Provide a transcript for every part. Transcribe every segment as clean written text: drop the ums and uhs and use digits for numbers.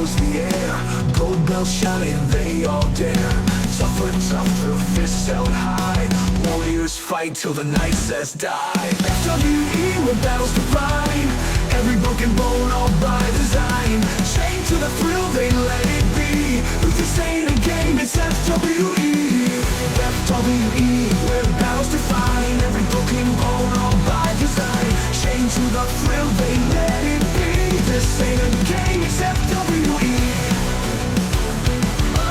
fills the air. Gold bells shining, they all dare. Tougher and tougher, fists held high. Warriors fight till the night says die. FWE, where battles define. Every broken bone, all by design. Chained to the thrill, they let it be. This ain't a game, it's FWE. FWE, where battles define. Every broken bone, all by design. Chained to the thrill, they let it be. This ain't a game, it's FWE. Oh,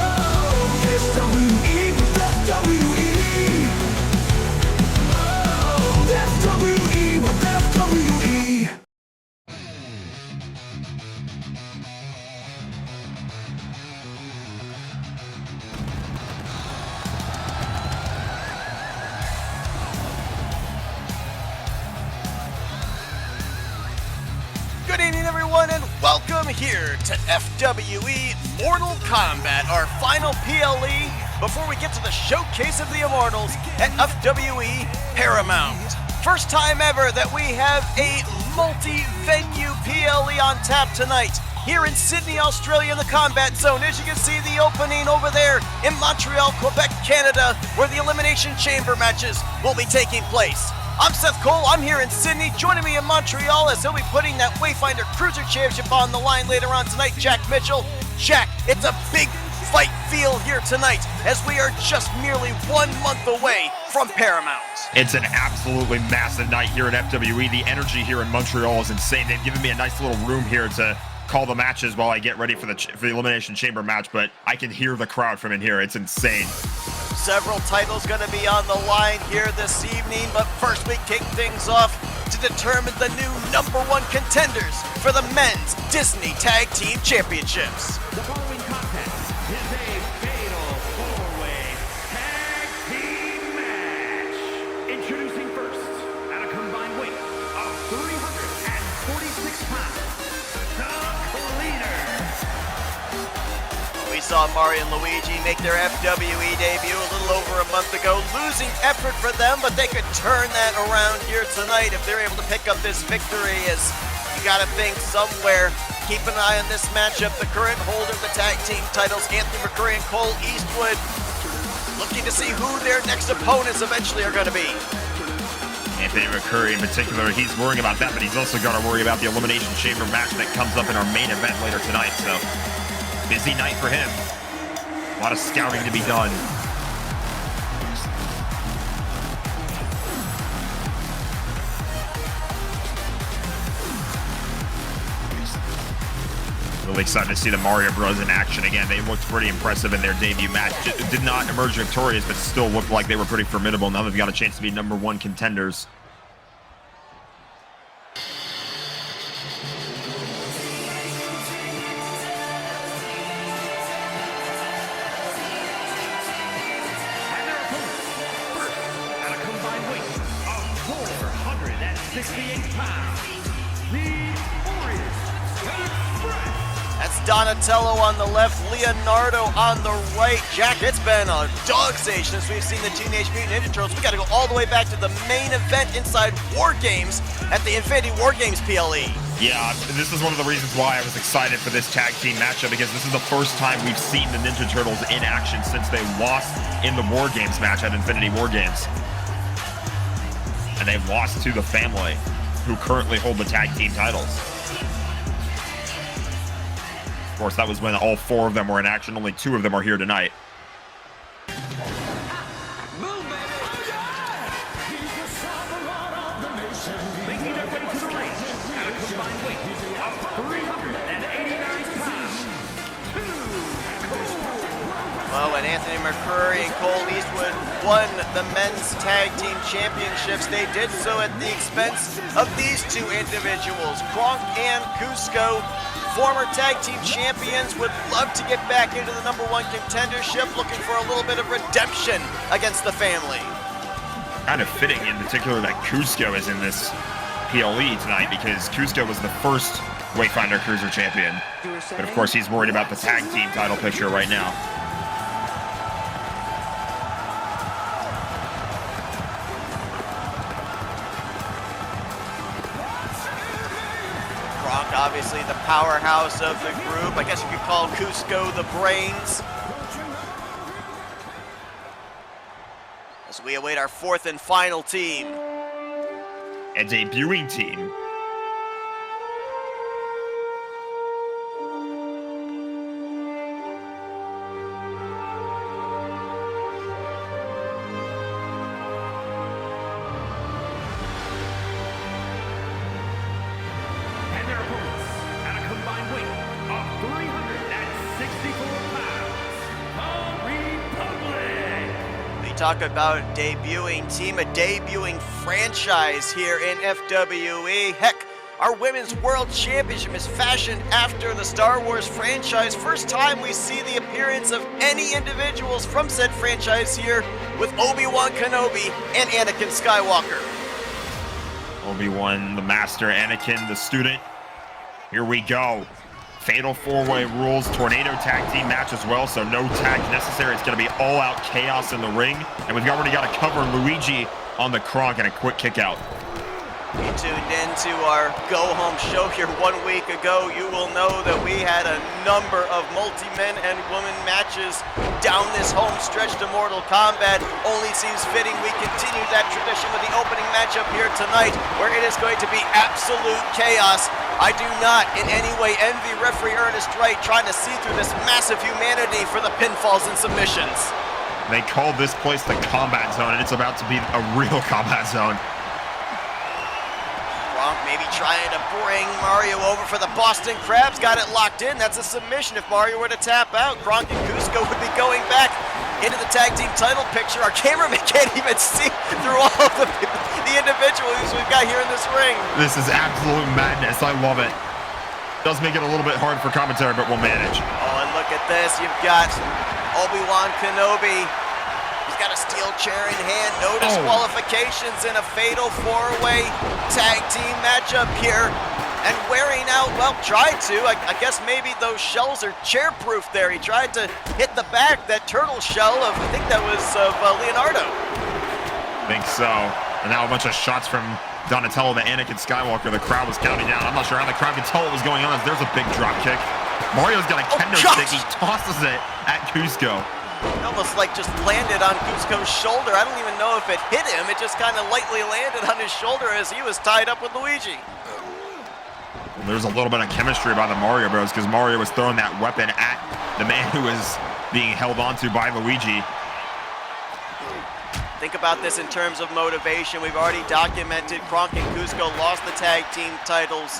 FWE with FWE. Oh, FWE with FWE. Good evening, everyone, and welcome here to FWE Mortal Kombat, our final PLE before we get to the showcase of the Immortals at FWE Paramount. First time ever that we have a multi-venue PLE on tap tonight here in Sydney, Australia in the Combat Zone. As you can see, the opening over there in Montreal, Quebec, Canada, where the Elimination Chamber matches will be taking place. I'm Seth Cole, I'm here in Sydney. Joining me in Montreal as he'll be putting that Wayfinder Cruiser Championship on the line later on tonight, Jack Mitchell. Jack, it's a big fight feel here tonight as we are just merely 1 month away from Paramount. It's an absolutely massive night here at FWE. The energy here in Montreal is insane. They've given me a nice little room here to call the matches while I get ready for the Elimination Chamber match, but I can hear the crowd from in here. It's insane. Several titles going to be on the line here this evening, but first we kick things off to determine the new #1 contenders for the Men's Disney Tag Team Championships. The following contest is a fatal four-way tag team match. Introducing first, at a combined weight of 346 pounds, the leader. We saw Mario and Luigi make their FWE debut a little over a month ago, losing effort for them, but they could turn that around here tonight if they're able to pick up this victory. As you gotta think somewhere, keep an eye on this matchup. The current holder of the tag team titles, Anthony McCurry and Cole Eastwood, looking to see who their next opponents eventually are gonna be. Anthony McCurry in particular, he's worrying about that, but he's also got to worry about the Elimination Chamber match that comes up in our main event later tonight, so busy night for him. A lot of scouting to be done. Really excited to see the Mario Bros in action again. They looked pretty impressive in their debut match. Did not emerge victorious, but still looked like they were pretty formidable. Now they've got a chance to be #1 contenders. That's Donatello on the left, Leonardo on the right. Jack, it's been a dog's age since we've seen the Teenage Mutant Ninja Turtles. We got to go all the way back to the main event inside War Games at the Infinity War Games PLE. Yeah, this is one of the reasons why I was excited for this tag team matchup, because this is the first time we've seen the Ninja Turtles in action since they lost in the War Games match at Infinity War Games. And they've lost to the family, who currently hold the tag team titles. Of course, that was when all 4 of them were in action. Only 2 of them are here tonight. Making their way to the ring at a combined weight of 389 pounds. Well, when Anthony McCurry and Cole Eastwood won the Men's Tag Team Championships, they did so at the expense of these 2 individuals, Kronk and Cusco. Former tag team champions would love to get back into the #1 contendership, looking for a little bit of redemption against the family. Kind of fitting in particular that Cusco is in this PLE tonight, because Cusco was the first Wayfinder Cruiser champion. But of course, he's worried about the tag team title picture right now. Obviously the powerhouse of the group. I guess you could call Cusco the brains. As we await our fourth and final team. A debuting team. And their opponents at a combined weight of 364 pounds, the Republic. We talk about debuting team, a debuting franchise here in FWE. Heck, our Women's World Championship is fashioned after the Star Wars franchise. First time we see the appearance of any individuals from said franchise here with Obi-Wan Kenobi and Anakin Skywalker. Obi-Wan, the master, Anakin, the student. Here we go. Fatal four-way rules, tornado tag team match as well, so no tags necessary. It's going to be all-out chaos in the ring. And we've already got to cover Luigi on the Kronk and a quick kick out. You tuned in to our go-home show here 1 week ago. You will know that we had a number of multi-men and women matches down this home stretch to Mortal Kombat. Only seems fitting we continue that tradition with the opening matchup here tonight, where it is going to be absolute chaos. I do not in any way envy referee Ernest Wright trying to see through this massive humanity for the pinfalls and submissions. They call this place the Combat Zone, and it's about to be a real Combat Zone. Maybe trying to bring Mario over for the Boston Crabs. Got it locked in. That's a submission if Mario were to tap out. Gronk and Cusco would be going back into the tag team title picture. Our cameraman can't even see through all of the individuals we've got here in this ring. This is absolute madness. I love it. Does make it a little bit hard for commentary, but we'll manage. Oh, and look at this. You've got Obi-Wan Kenobi. He's got a steel chair in hand. No disqualifications in a fatal four-way tag team matchup here. And wearing out, well, tried to. I guess maybe those shells are chair-proof there. He tried to hit the back, that turtle shell of, I think that was of Leonardo. I think so. And now a bunch of shots from Donatello to Anakin Skywalker. The crowd was counting down. I'm not sure how the crowd could tell what was going on. There's a big drop kick. Mario's got a kendo stick. He tosses it at Cusco. Almost like just landed on Cusco's shoulder. I don't even know if it hit him. It just kind of lightly landed on his shoulder as he was tied up with Luigi. Well, there's a little bit of chemistry by the Mario Bros because Mario was throwing that weapon at the man who was being held onto by Luigi. Think about this in terms of motivation. We've already documented Kronk and Cusco lost the tag team titles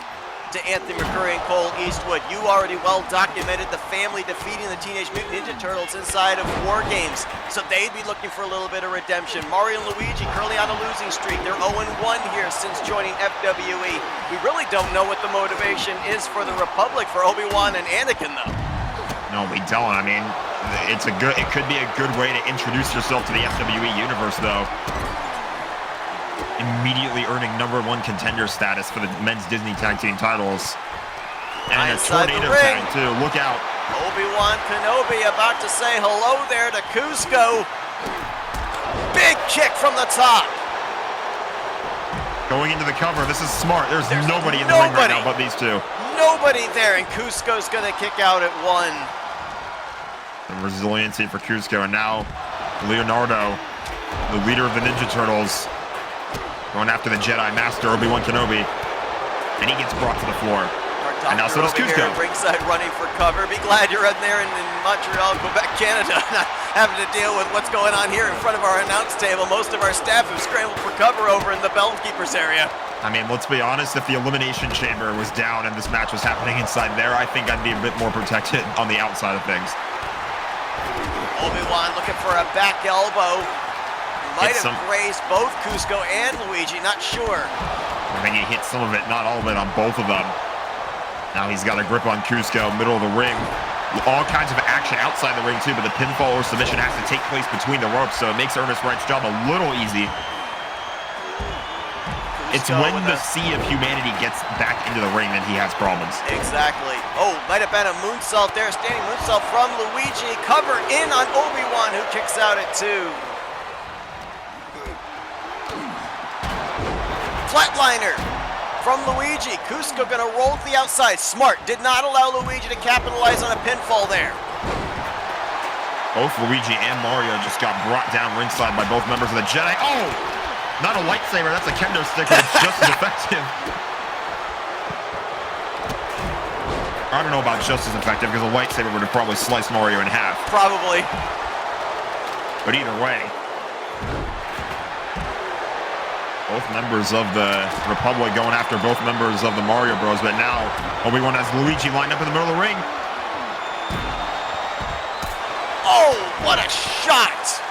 to Anthony McCurry and Cole Eastwood. You already well documented the family defeating the Teenage Mutant Ninja Turtles inside of War Games, so they'd be looking for a little bit of redemption. Mario and Luigi currently on a losing streak. They're 0-1 here since joining FWE. We really don't know what the motivation is for the Republic for Obi-Wan and Anakin, though. No, we don't. I mean, it could be a good way to introduce yourself to the FWE universe, though. Immediately earning #1 contender status for the men's Disney Tag Team titles. And a tornado tag, too. Look out. Obi-Wan Kenobi about to say hello there to Cusco. Big kick from the top. Going into the cover. This is smart. There's nobody in the ring right now but these two. Nobody there, and Cusco's going to kick out at 1. The resiliency for Cusco. And now Leonardo, the leader of the Ninja Turtles, going after the Jedi Master, Obi-Wan Kenobi. And he gets brought to the floor. And now so does Cusco. Ringside running for cover. Be glad you're in there in Montreal, Quebec, Canada, not having to deal with what's going on here in front of our announce table. Most of our staff have scrambled for cover over in the Bell Keepers area. I mean, let's be honest, if the Elimination Chamber was down and this match was happening inside there, I think I'd be a bit more protected on the outside of things. Obi-Wan looking for a back elbow. Might have grazed both Cusco and Luigi, not sure. I think he hit some of it, not all of it, on both of them. Now he's got a grip on Cusco, middle of the ring. All kinds of action outside the ring too, but the pinfall or submission has to take place between the ropes, so it makes Ernest Wright's job a little easy. It's when the sea of humanity gets back into the ring that he has problems. Exactly. Oh, might have been a moonsault there. Standing moonsault from Luigi. Cover in on Obi-Wan, who kicks out at 2. Flatliner. from Luigi. Cusco gonna roll to the outside. Smart did not allow Luigi to capitalize on a pinfall there. Both Luigi and Mario just got brought down ringside by both members of the Jedi. Oh! Not a lightsaber, that's a kendo stick, but it's just as effective. I don't know about just as effective, because a lightsaber would have probably sliced Mario in half. Probably. But either way, both members of the Republic going after both members of the Mario Bros, but now Obi-Wan has Luigi lined up in the middle of the ring. Oh, what a shot!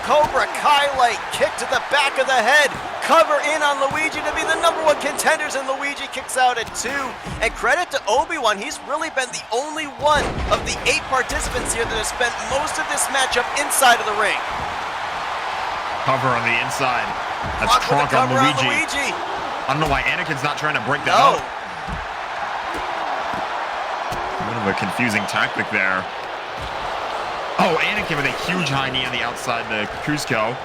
Cobra Kai light kick to the back of the head. Cover in on Luigi to be the #1 contenders, and Luigi kicks out at 2. And credit to Obi-Wan, he's really been the only one of the 8 participants here that has spent most of this matchup inside of the ring. Cover on the inside. That's Kronk Kronk on Luigi. Luigi. I don't know why Anakin's not trying to break that No. up. A bit of a confusing tactic there. Oh, Anakin with a huge high knee on the outside to Cusco.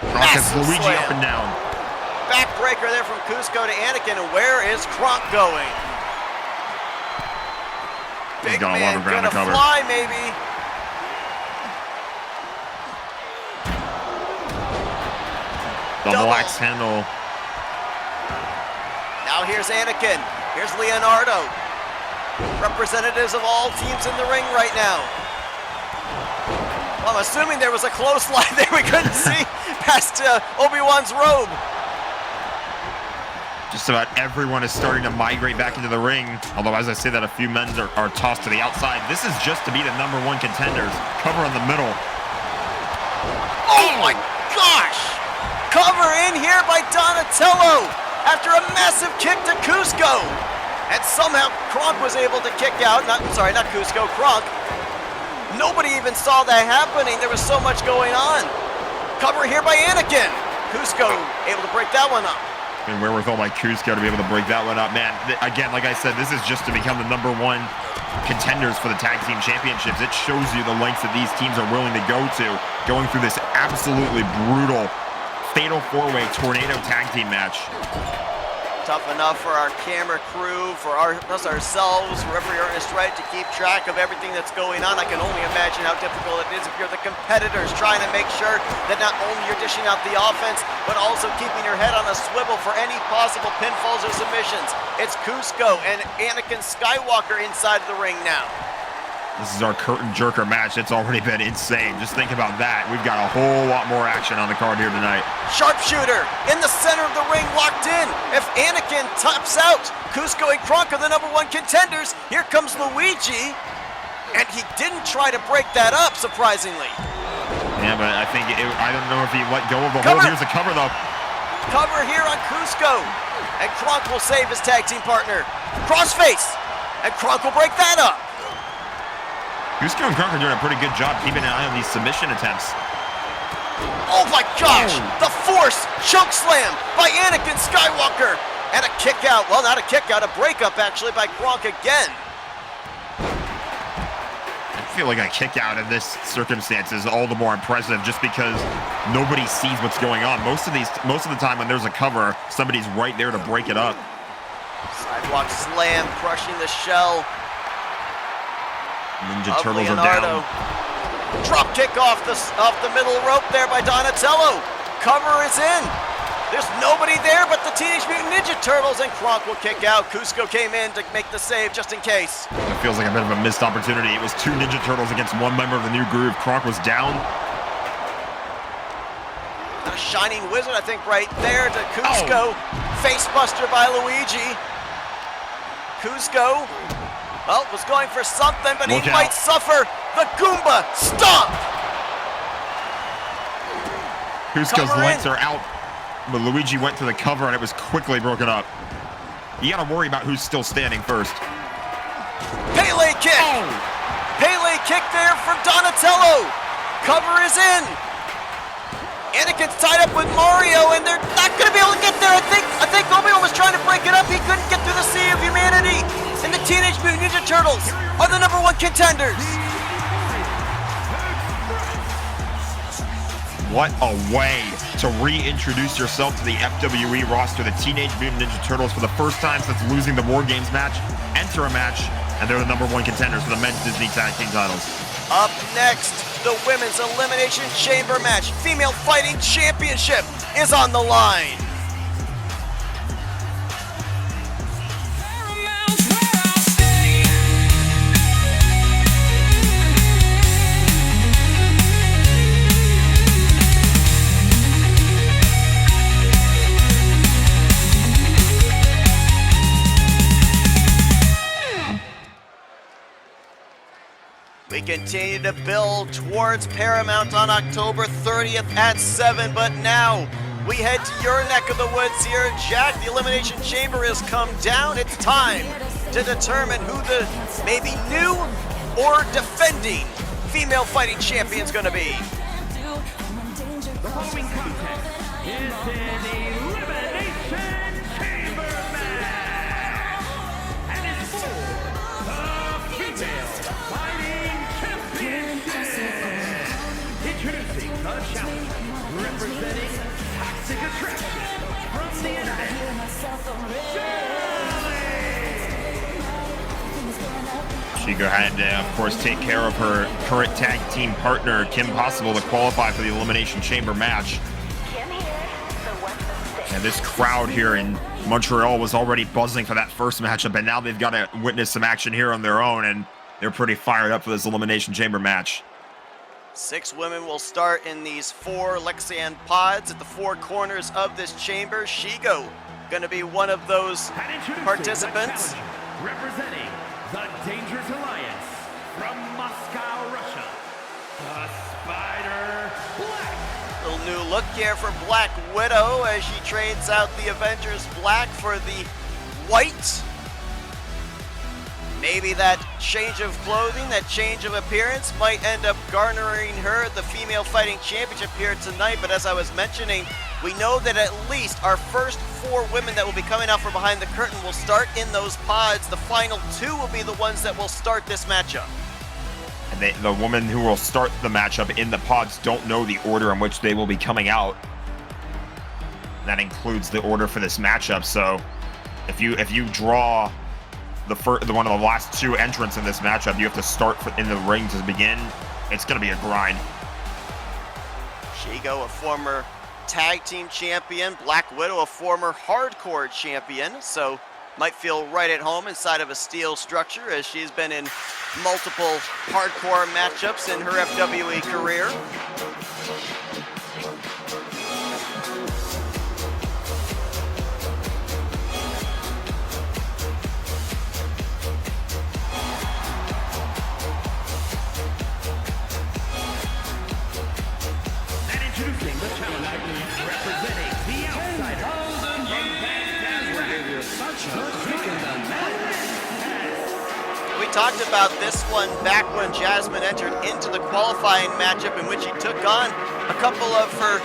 Kronk has Massive Luigi slam. up and down. Backbreaker there from Cusco to Anakin, and where is Kronk going? He's Big got a lot man of ground to gonna cover. fly, maybe. Double axe handle. Now here's Anakin. Here's Leonardo. Representatives of all teams in the ring right now. Well, I'm assuming there was a close line there we couldn't see past Obi-Wan's robe. Just about everyone is starting to migrate back into the ring. Although, as I say that, a few men are tossed to the outside. This is just to be the #1 contenders. Cover in the middle. Oh my gosh! Cover in here by Donatello after a massive kick to Cusco. And somehow Kronk was able to kick out. Not Cusco, Kronk. Nobody even saw that happening. There was so much going on. Cover here by Anakin. Cusco able to break that one up. And wherewithal by Cusco to be able to break that one up. Man, again, like I said, this is just to become the #1 contenders for the Tag Team Championships. It shows you the lengths that these teams are willing to go to, going through this absolutely brutal Fatal 4-Way Tornado Tag Team match. Tough enough for our camera crew, for us ourselves, referee Ernest Wright, to keep track of everything that's going on. I can only imagine how difficult it is if you're the competitors trying to make sure that not only you're dishing out the offense, but also keeping your head on a swivel for any possible pinfalls or submissions. It's Cusco and Anakin Skywalker inside of the ring now. This is our curtain jerker match. It's already been insane. Just think about that. We've got a whole lot more action on the card here tonight. Sharpshooter in the center of the ring, locked in. If Anakin tops out, Cusco and Kronk are the #1 contenders. Here comes Luigi, and he didn't try to break that up, surprisingly. Yeah, but I think, I don't know if he let go of the Cover. hold. Here's a cover, though. Cover here on Cusco, and Kronk will save his tag team partner. Crossface, and Kronk will break that up. Cusco and Kronk are doing a pretty good job keeping an eye on these submission attempts. Oh my gosh! The force choke slam by Anakin Skywalker, and a kick out. Well, not a kick out, a breakup actually by Kronk again. I feel like a kick out in this circumstance is all the more impressive just because nobody sees what's going on. Most of the time when there's a cover, somebody's right there to break it up. Sidewalk slam, crushing the shell. Ninja of Turtles Leonardo. are down. Drop kick off the middle rope there by Donatello. Cover is in. There's nobody there but the Teenage Mutant Ninja Turtles, and Kronk will kick out. Cusco came in to make the save just in case. It feels like a bit of a missed opportunity. It was 2 Ninja Turtles against 1 member of the New Groove. Kronk was down. A Shining Wizard, I think, right there to Cusco. Face buster by Luigi. Cusco, well, was going for something, but Look he out. might suffer the Goomba stomp. Cusco's Cover legs in. are out, but Luigi went to the cover and it was quickly broken up. You gotta worry about who's still standing first. Pele kick. Pele kick there from Donatello. Cover is in. Anakin's tied up with Mario, and they're not going to be able to get there. I think Obi-Wan was trying to break it up. He couldn't get through the Sea of Humanity. And the Teenage Mutant Ninja Turtles are the #1 contenders. What a way to to reintroduce yourself to the FWE roster. The Teenage Mutant Ninja Turtles, for the first time since losing the War Games match, enter a match, and they're the #1 contenders for the men's Disney Tag Team titles. Up next, the Women's Elimination Chamber match. Female Fighting Championship is on the line. We continue to build towards Paramount on October 30th at 7, but now we head to your neck of the woods here. Jack, the Elimination Chamber has come down. It's time to determine who the maybe new or defending female fighting champion's going to be. The following contest is an Elimination Chamber match, and it's for the female fighting championship. Introducing the challenger, representing Toxic Attraction from the United She go ahead and, of course, take care of her current tag team partner, Kim Possible, to qualify for the Elimination Chamber match. And this crowd here in Montreal was already buzzing for that first matchup, and now they've got to witness some action here on their own, and they're pretty fired up for this Elimination Chamber match. 6 women will start in these 4 Lexian pods at the 4 corners of this chamber. Shigo going to be one of those participants. Representing the Dangerous Alliance from Moscow, Russia, the Spider Black. Little new look here for Black Widow as she trades out the Avengers Black for the white. Maybe that change of clothing, that change of appearance might end up garnering her the Female Fighting Championship here tonight, but as I was mentioning, we know that at least our first 4 women that will be coming out from behind the curtain will start in those pods. The final 2 will be the ones that will start this matchup. And the women who will start the matchup in the pods don't know the order in which they will be coming out. That includes the order for this matchup, so if you draw the one of the last 2 entrants in this matchup, you have to start in the ring to begin. It's going to be a grind. Shigo, a former tag team champion. Black Widow, a former hardcore champion. So might feel right at home inside of a steel structure as she's been in multiple hardcore matchups in her FWE career. Introducing the challenger, representing the outsider from Baghdad Rap. We talked about this one back when Jasmine entered into the qualifying matchup in which she took on a couple of her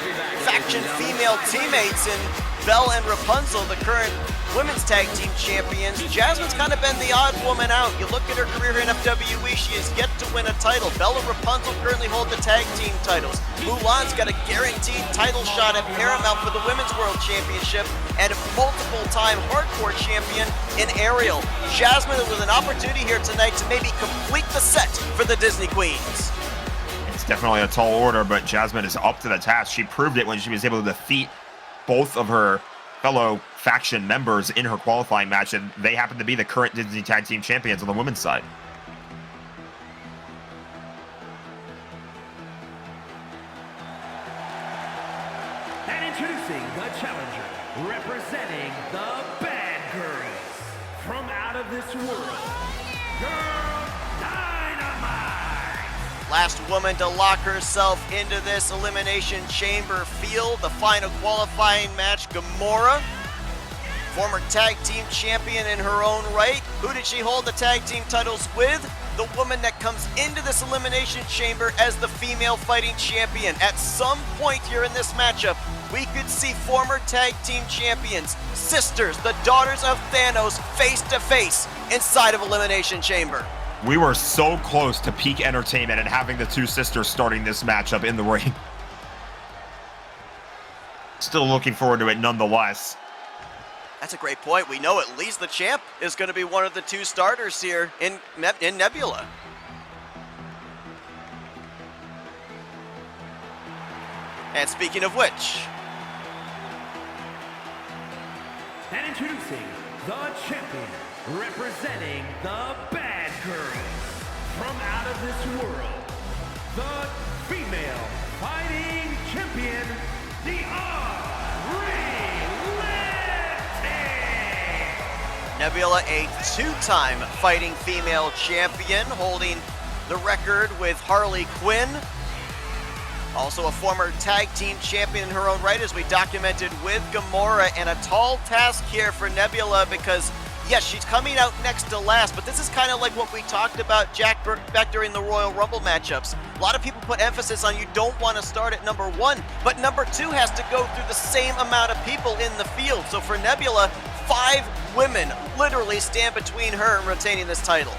faction female teammates in Belle and Rapunzel, the current women's tag team champions. Jasmine's kind of been the odd woman out. You look at her career in FWE, she has yet to win a title. Belle and Rapunzel currently hold the tag team titles. Mulan's got a guaranteed title shot at Paramount for the Women's World Championship and a multiple-time hardcore champion in Ariel. Jasmine with an opportunity here tonight to maybe complete the set for the Disney Queens. It's definitely a tall order, but Jasmine is up to the task. She proved it when she was able to defeat both of her fellow faction members in her qualifying match, and they happen to be the current Disney Tag Team Champions on the women's side. And introducing the challenger, representing the Bad Girls from out of this world, Girl Dynamite. Last woman to lock herself into this Elimination Chamber field, the final qualifying match, Gamora. Former tag team champion in her own right. Who did she hold the tag team titles with? The woman that comes into this Elimination Chamber as the female fighting champion. At some point here in this matchup, we could see former tag team champions, sisters, the daughters of Thanos, face to face inside of Elimination Chamber. We were so close to peak entertainment and having the 2 sisters starting this matchup in the ring. Still looking forward to it nonetheless. That's a great point. We know at least the champ is going to be one of the 2 starters here in Nebula. And speaking of which, And introducing the champion, representing the bad girls from out of this world, the female fighting champion, the Nebula, a 2-time fighting female champion, holding the record with Harley Quinn. Also a former tag team champion in her own right, as we documented with Gamora, and a tall task here for Nebula because, yes, she's coming out next to last, but this is kind of like what we talked about, Jack, back during the Royal Rumble matchups. A lot of people put emphasis on you don't want to start at number 1, but number 2 has to go through the same amount of people in the field. So for Nebula, 5 women literally stand between her and retaining this title.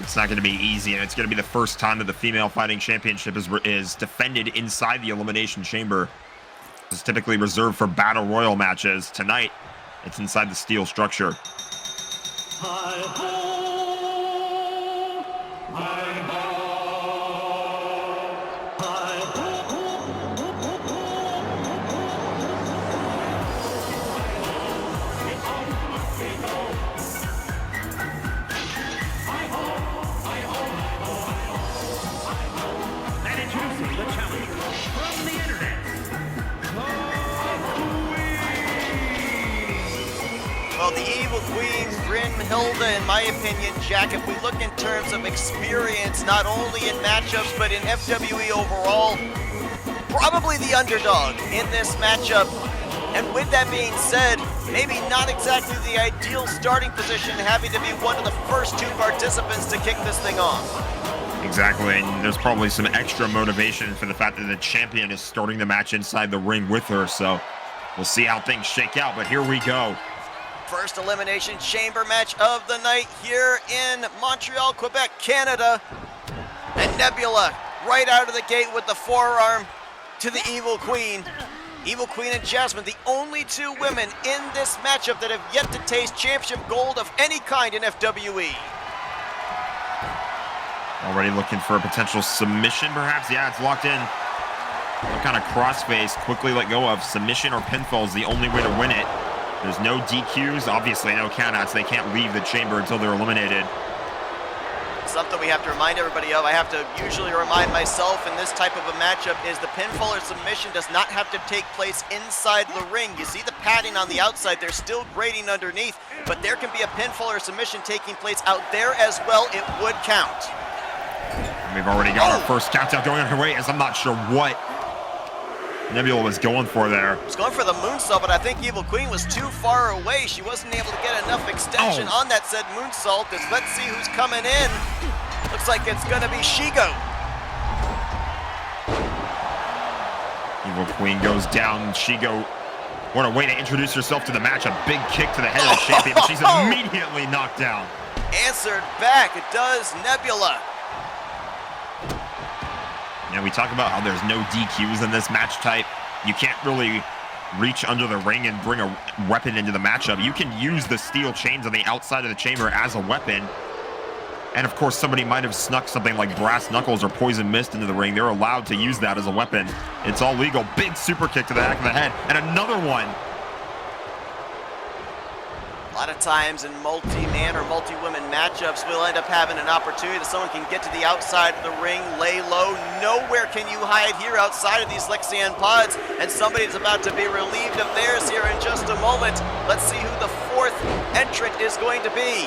It's not going to be easy, and it's going to be the first time that the female fighting championship is defended inside the Elimination Chamber. It's typically reserved for Battle Royal matches. Tonight, it's inside the steel structure. And introducing the challenger from the internet, Well, the Evil Queen, Brynhilde, in my opinion, Jack, if we look in terms of experience, not only in matchups, but in FWE overall, probably the underdog in this matchup. And with that being said, maybe not exactly the ideal starting position, having to be one of the first 2 participants to kick this thing off. Exactly, and there's probably some extra motivation for the fact that the champion is starting the match inside the ring with her, so we'll see how things shake out, but here we go. First Elimination Chamber match of the night here in Montreal, Quebec, Canada. And Nebula right out of the gate with the forearm to the Evil Queen. Evil Queen and Jasmine, the only 2 women in this matchup that have yet to taste championship gold of any kind in FWE. Already looking for a potential submission, perhaps? Yeah, it's locked in. Some kind of crossface, quickly let go of. Submission or pinfall is the only way to win it. There's no DQs, obviously no countouts. They can't leave the chamber until they're eliminated. Something we have to remind everybody of, I have to usually remind myself in this type of a matchup, is the pinfall or submission does not have to take place inside the ring. You see the padding on the outside, there's still grating underneath, but there can be a pinfall or submission taking place out there as well. It would count. And we've already got our first countdown going underway, as I'm not sure what Nebula was going for there. Was going for the moonsault, but I think Evil Queen was too far away. She wasn't able to get enough extension on that said moonsault. Let's see who's coming in. Looks like it's going to be Shigo. Evil Queen goes down. Shigo, what a way to introduce herself to the match. A big kick to the head of the champion, but she's immediately knocked down. Answered back. It does Nebula. You know, we talk about how there's no DQs in this match type. You can't really reach under the ring and bring a weapon into the matchup. You can use the steel chains on the outside of the chamber as a weapon. And of course, somebody might have snuck something like brass knuckles or poison mist into the ring. They're allowed to use that as a weapon. It's all legal. Big super kick to the back of the head. And another one. A lot of times in multi-man or multi-women matchups, we'll end up having an opportunity that someone can get to the outside of the ring, lay low. Nowhere can you hide here outside of these Lexian pods, and somebody's about to be relieved of theirs here in just a moment. Let's see who the 4th entrant is going to be.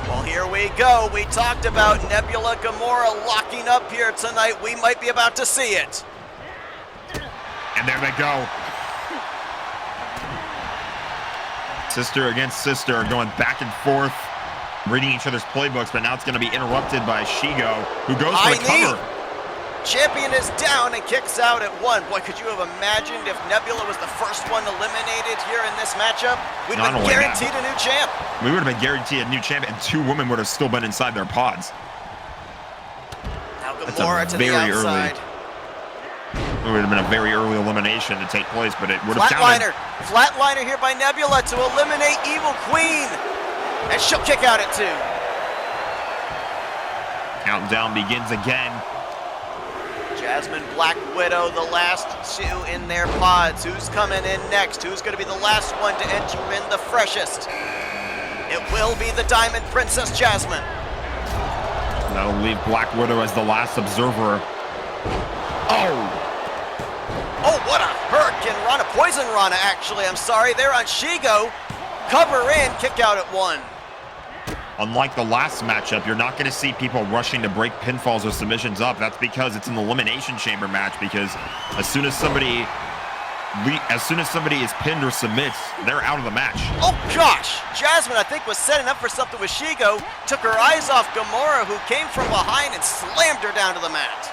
Well, here we go. We talked about Nebula Gamora locking up here tonight. We might be about to see it. And there they go. Sister against sister, going back and forth, reading each other's playbooks, but now it's going to be interrupted by Shigo, who goes for the cover. Champion is down and kicks out at 1. Boy, could you have imagined if Nebula was the first one eliminated here in this matchup? We'd have been guaranteed a new champ. We would have been guaranteed a new champ, and 2 women would have still been inside their pods. Now Gamora to the outside. It would have been a very early elimination to take place, but it would have counted. Flatliner here by Nebula to eliminate Evil Queen. And she'll kick out at 2. Countdown begins again. Jasmine, Black Widow, the last 2 in their pods. Who's coming in next? Who's going to be the last one to enter in the freshest? It will be the Diamond Princess Jasmine. That'll leave Black Widow as the last observer. Oh, what a Hurricane Rana, Poison Rana actually, I'm sorry. There on Shigo. Cover in, kick out at 1. Unlike the last matchup, you're not going to see people rushing to break pinfalls or submissions up. That's because it's an elimination chamber match, because as soon as somebody is pinned or submits, they're out of the match. Oh gosh! Jasmine, I think, was setting up for something with Shigo. Took her eyes off Gamora, who came from behind and slammed her down to the mat.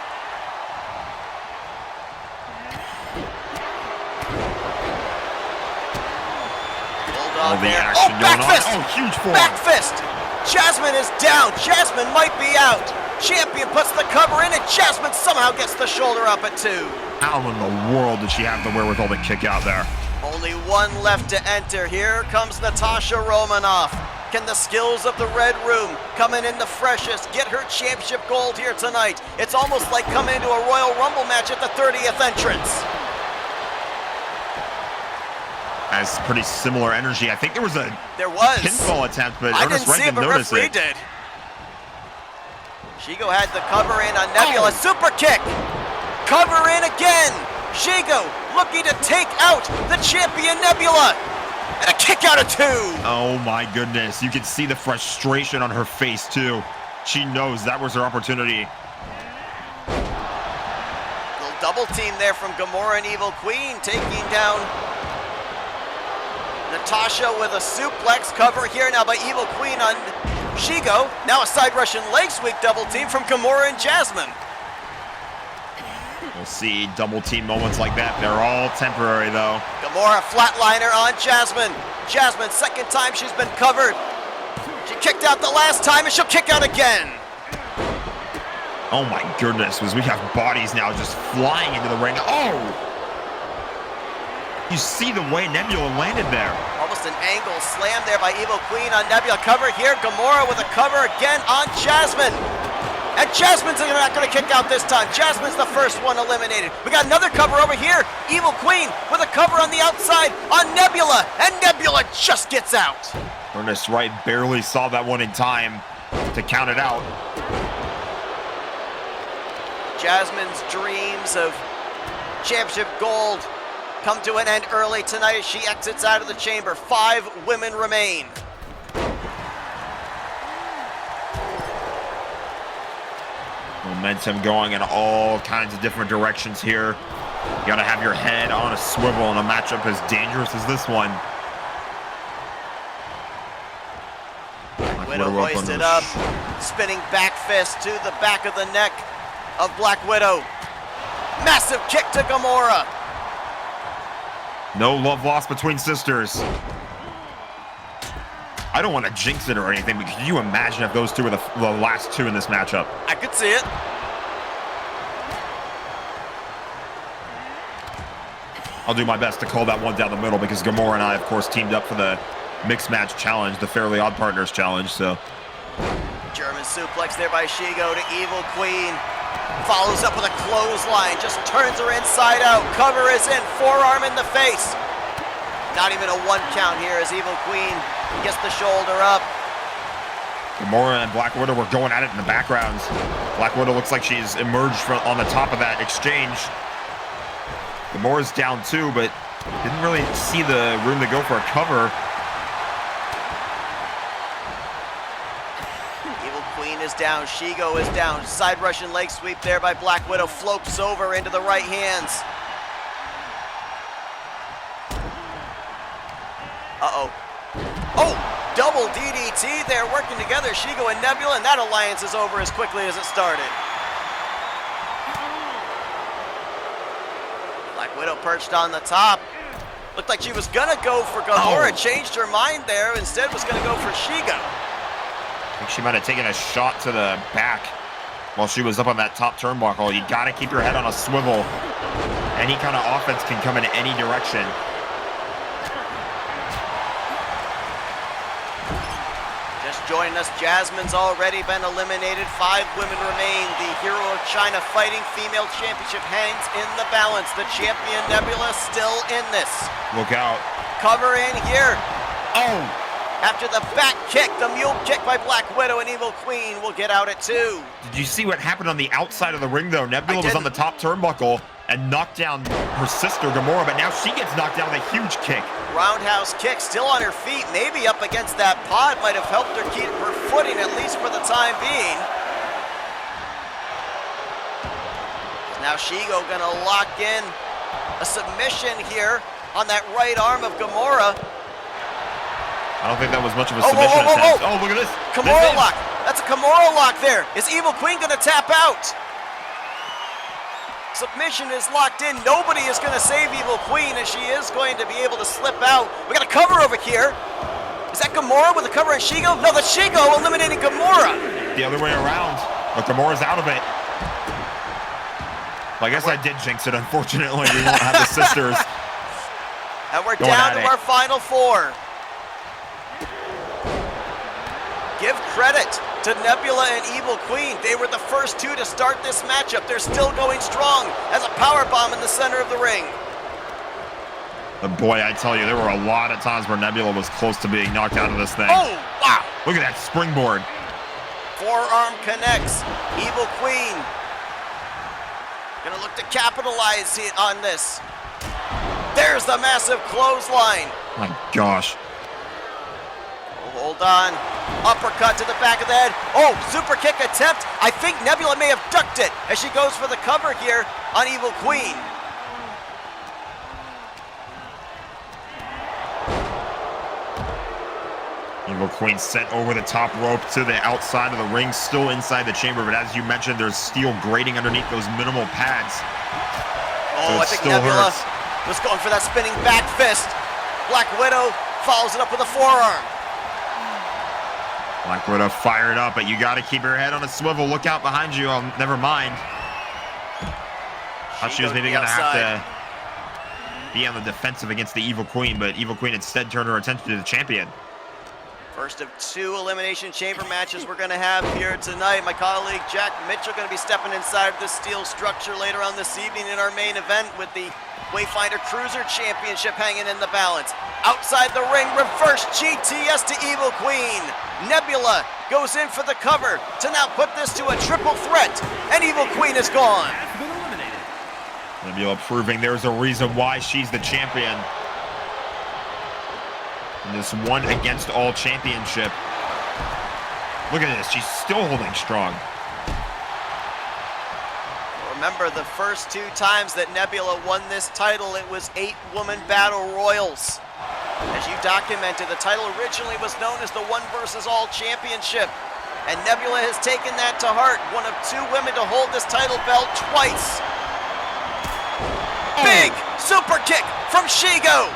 Bulldog there. Action back going fist! on. Oh, huge form. Back fist! Jasmine is down. Jasmine might be out. Champion puts the cover in, and Jasmine somehow gets the shoulder up at 2. How in the world did she have the wherewithal to kick out there? Only 1 left to enter. Here comes Natasha Romanoff. Can the skills of the Red Room, coming in the freshest, get her championship gold here tonight? It's almost like coming into a Royal Rumble match at the 30th entrance. Has pretty similar energy. I think there was a pinfall attempt, but I Ernest didn't Wright see it, didn't but notice referee it. did. Shigo had the cover in on Nebula. Super kick. Cover in again. Shigo looking to take out the champion Nebula. And a kick out of 2. Oh my goodness. You can see the frustration on her face too. She knows that was her opportunity. Little double team there from Gamora and Evil Queen, taking down Natasha with a suplex. Cover here now by Evil Queen on Shigo. Now a side Russian leg sweep double team from Gamora and Jasmine. We'll see double team moments like that. They're all temporary though. Gamora flatliner on Jasmine. Jasmine, second time she's been covered. She kicked out the last time and she'll kick out again. Oh my goodness, as we have bodies now just flying into the ring. Oh! You see the way Nebula landed there. Almost an angle slam there by Evil Queen on Nebula. Cover here, Gamora with a cover again on Jasmine. And Jasmine's not going to kick out this time. Jasmine's the first one eliminated. We got another cover over here. Evil Queen with a cover on the outside on Nebula. And Nebula just gets out. Ernest Wright barely saw that one in time to count it out. Jasmine's dreams of championship gold come to an end early tonight as she exits out of the chamber. 5 women remain. Momentum going in all kinds of different directions here. You gotta have your head on a swivel in a matchup as dangerous as this one. Black Widow hoisted up, spinning back fist to the back of the neck of Black Widow. Massive kick to Gamora. No love lost between sisters. I don't want to jinx it or anything, but can you imagine if those two were the last 2 in this matchup? I could see it. I'll do my best to call that one down the middle because Gamora and I, of course, teamed up for the mixed match challenge, the Fairly Odd Partners challenge, so. German suplex there by Shigo to Evil Queen. Follows up with a clothesline, just turns her inside out. Cover is in, forearm in the face. Not even a 1 count here as Evil Queen gets the shoulder up. Gamora and Black Widow were going at it in the background. Black Widow looks like she's emerged from on the top of that exchange. Gamora's down too, but didn't really see the room to go for a cover. Evil Queen is down, Shigo is down. Side Russian leg sweep there by Black Widow, floats over into the right hands. Uh-oh. Oh, double DDT there working together, Shigo and Nebula, and that alliance is over as quickly as it started. Black Widow perched on the top. Looked like she was gonna go for Gamora, changed her mind there, instead was gonna go for Shigo. I think she might have taken a shot to the back while she was up on that top turnbuckle. You got to keep your head on a swivel. Any kind of offense can come in any direction. Just joining us, Jasmine's already been eliminated. 5 women remain. The Hero of China Fighting Female Championship hangs in the balance. The champion Nebula still in this. Look out. Cover in here. Oh! After the back kick, the mule kick by Black Widow, and Evil Queen will get out at 2. Did you see what happened on the outside of the ring, though? Nebula was on the top turnbuckle and knocked down her sister, Gamora, but now she gets knocked down with a huge kick. Roundhouse kick, still on her feet, maybe up against that pod, might have helped her keep her footing, at least for the time being. Now Shigo gonna lock in a submission here on that right arm of Gamora. I don't think that was much of a submission attempt. Oh, look at this. Kimura lock. That's a Kimura lock there. Is Evil Queen going to tap out? Submission is locked in. Nobody is going to save Evil Queen, and she is going to be able to slip out. We got a cover over here. Is that Gamora with a cover on Shigo? No, that's Shigo eliminating Gamora. The other way around, but Gamora's out of it. Well, I guess I did jinx it, unfortunately. We won't have the sisters. And we're down to our final 4. Give credit to Nebula and Evil Queen. They were the first 2 to start this matchup. They're still going strong as a powerbomb in the center of the ring. But boy, I tell you, there were a lot of times where Nebula was close to being knocked out of this thing. Oh, wow. Look at that springboard. Forearm connects. Evil Queen gonna look to capitalize on this. There's the massive clothesline. My gosh. Hold on. Uppercut to the back of the head. Oh, super kick attempt. I think Nebula may have ducked it as she goes for the cover here on Evil Queen. Evil Queen sent over the top rope to the outside of the ring, still inside the chamber, but as you mentioned, there's steel grating underneath those minimal pads. Oh, so I think Nebula was going for that spinning back fist. Black Widow follows it up with a forearm. Black Widow fired up, but you got to keep your head on a swivel. Look out behind you. Oh, never mind. Thought she was maybe going to have to be on the defensive against the Evil Queen, but Evil Queen instead turned her attention to the champion. First of 2 Elimination Chamber matches we're going to have here tonight. My colleague Jack Mitchell going to be stepping inside the steel structure later on this evening in our main event with the Wayfinder Cruiser Championship hanging in the balance. Outside the ring, reverse GTS to Evil Queen. Nebula goes in for the cover to now put this to a triple threat, and Evil Queen is gone. Nebula proving there's a reason why she's the champion in this one against all championship. Look at this, she's still holding strong. Remember, the first 2 times that Nebula won this title, it was 8-woman battle royals. As you documented, the title originally was known as the One versus All Championship, and Nebula has taken that to heart. One of 2 women to hold this title belt twice. Big super kick from Shigo.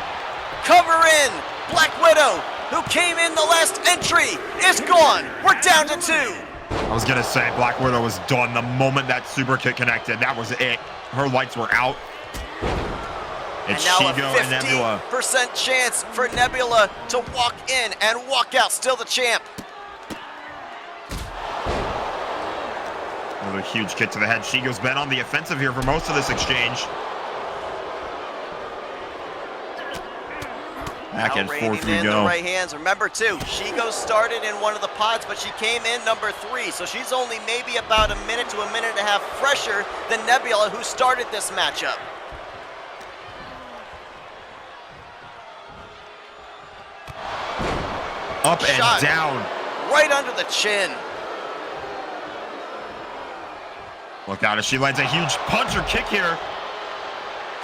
Cover in. Black Widow, who came in the last entry, is gone. We're down to 2. I was gonna say Black Widow was done the moment that super kick connected. That was it. Her lights were out. It's and now Shigo and Nebula. 50% chance for Nebula to walk in and walk out, still the champ. Another huge kick to the head. Shigo's been on the offensive here for most of this exchange. Back and forth we go. The right hands. Remember too, Shigo started in one of the pods, but she came in number 3, so she's only maybe about a minute to a minute and a half fresher than Nebula, who started this matchup. Up and down. Right under the chin. Look out as she lands a huge punch or kick here.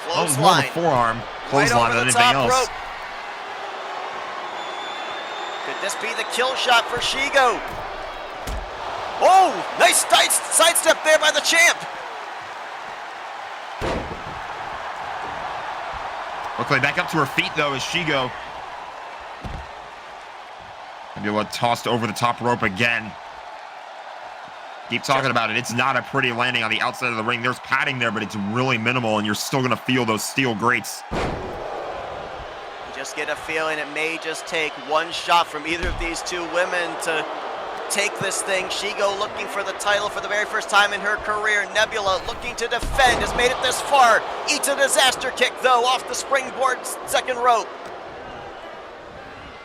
That was more of a forearm. Clothesline than anything else. Rope. Could this be the kill shot for Shigo? Oh, nice sidestep there by the champ. Okay, back up to her feet though as Shigo. Nebula tossed over the top rope again. Keep talking about it. It's not a pretty landing on the outside of the ring. There's padding there, but it's really minimal, and you're still going to feel those steel grates. Just get a feeling it may just take one shot from either of these two women to take this thing. Shigo looking for the title for the very first time in her career. Nebula looking to defend, has made it this far. Eats a disaster kick, though, off the springboard second rope.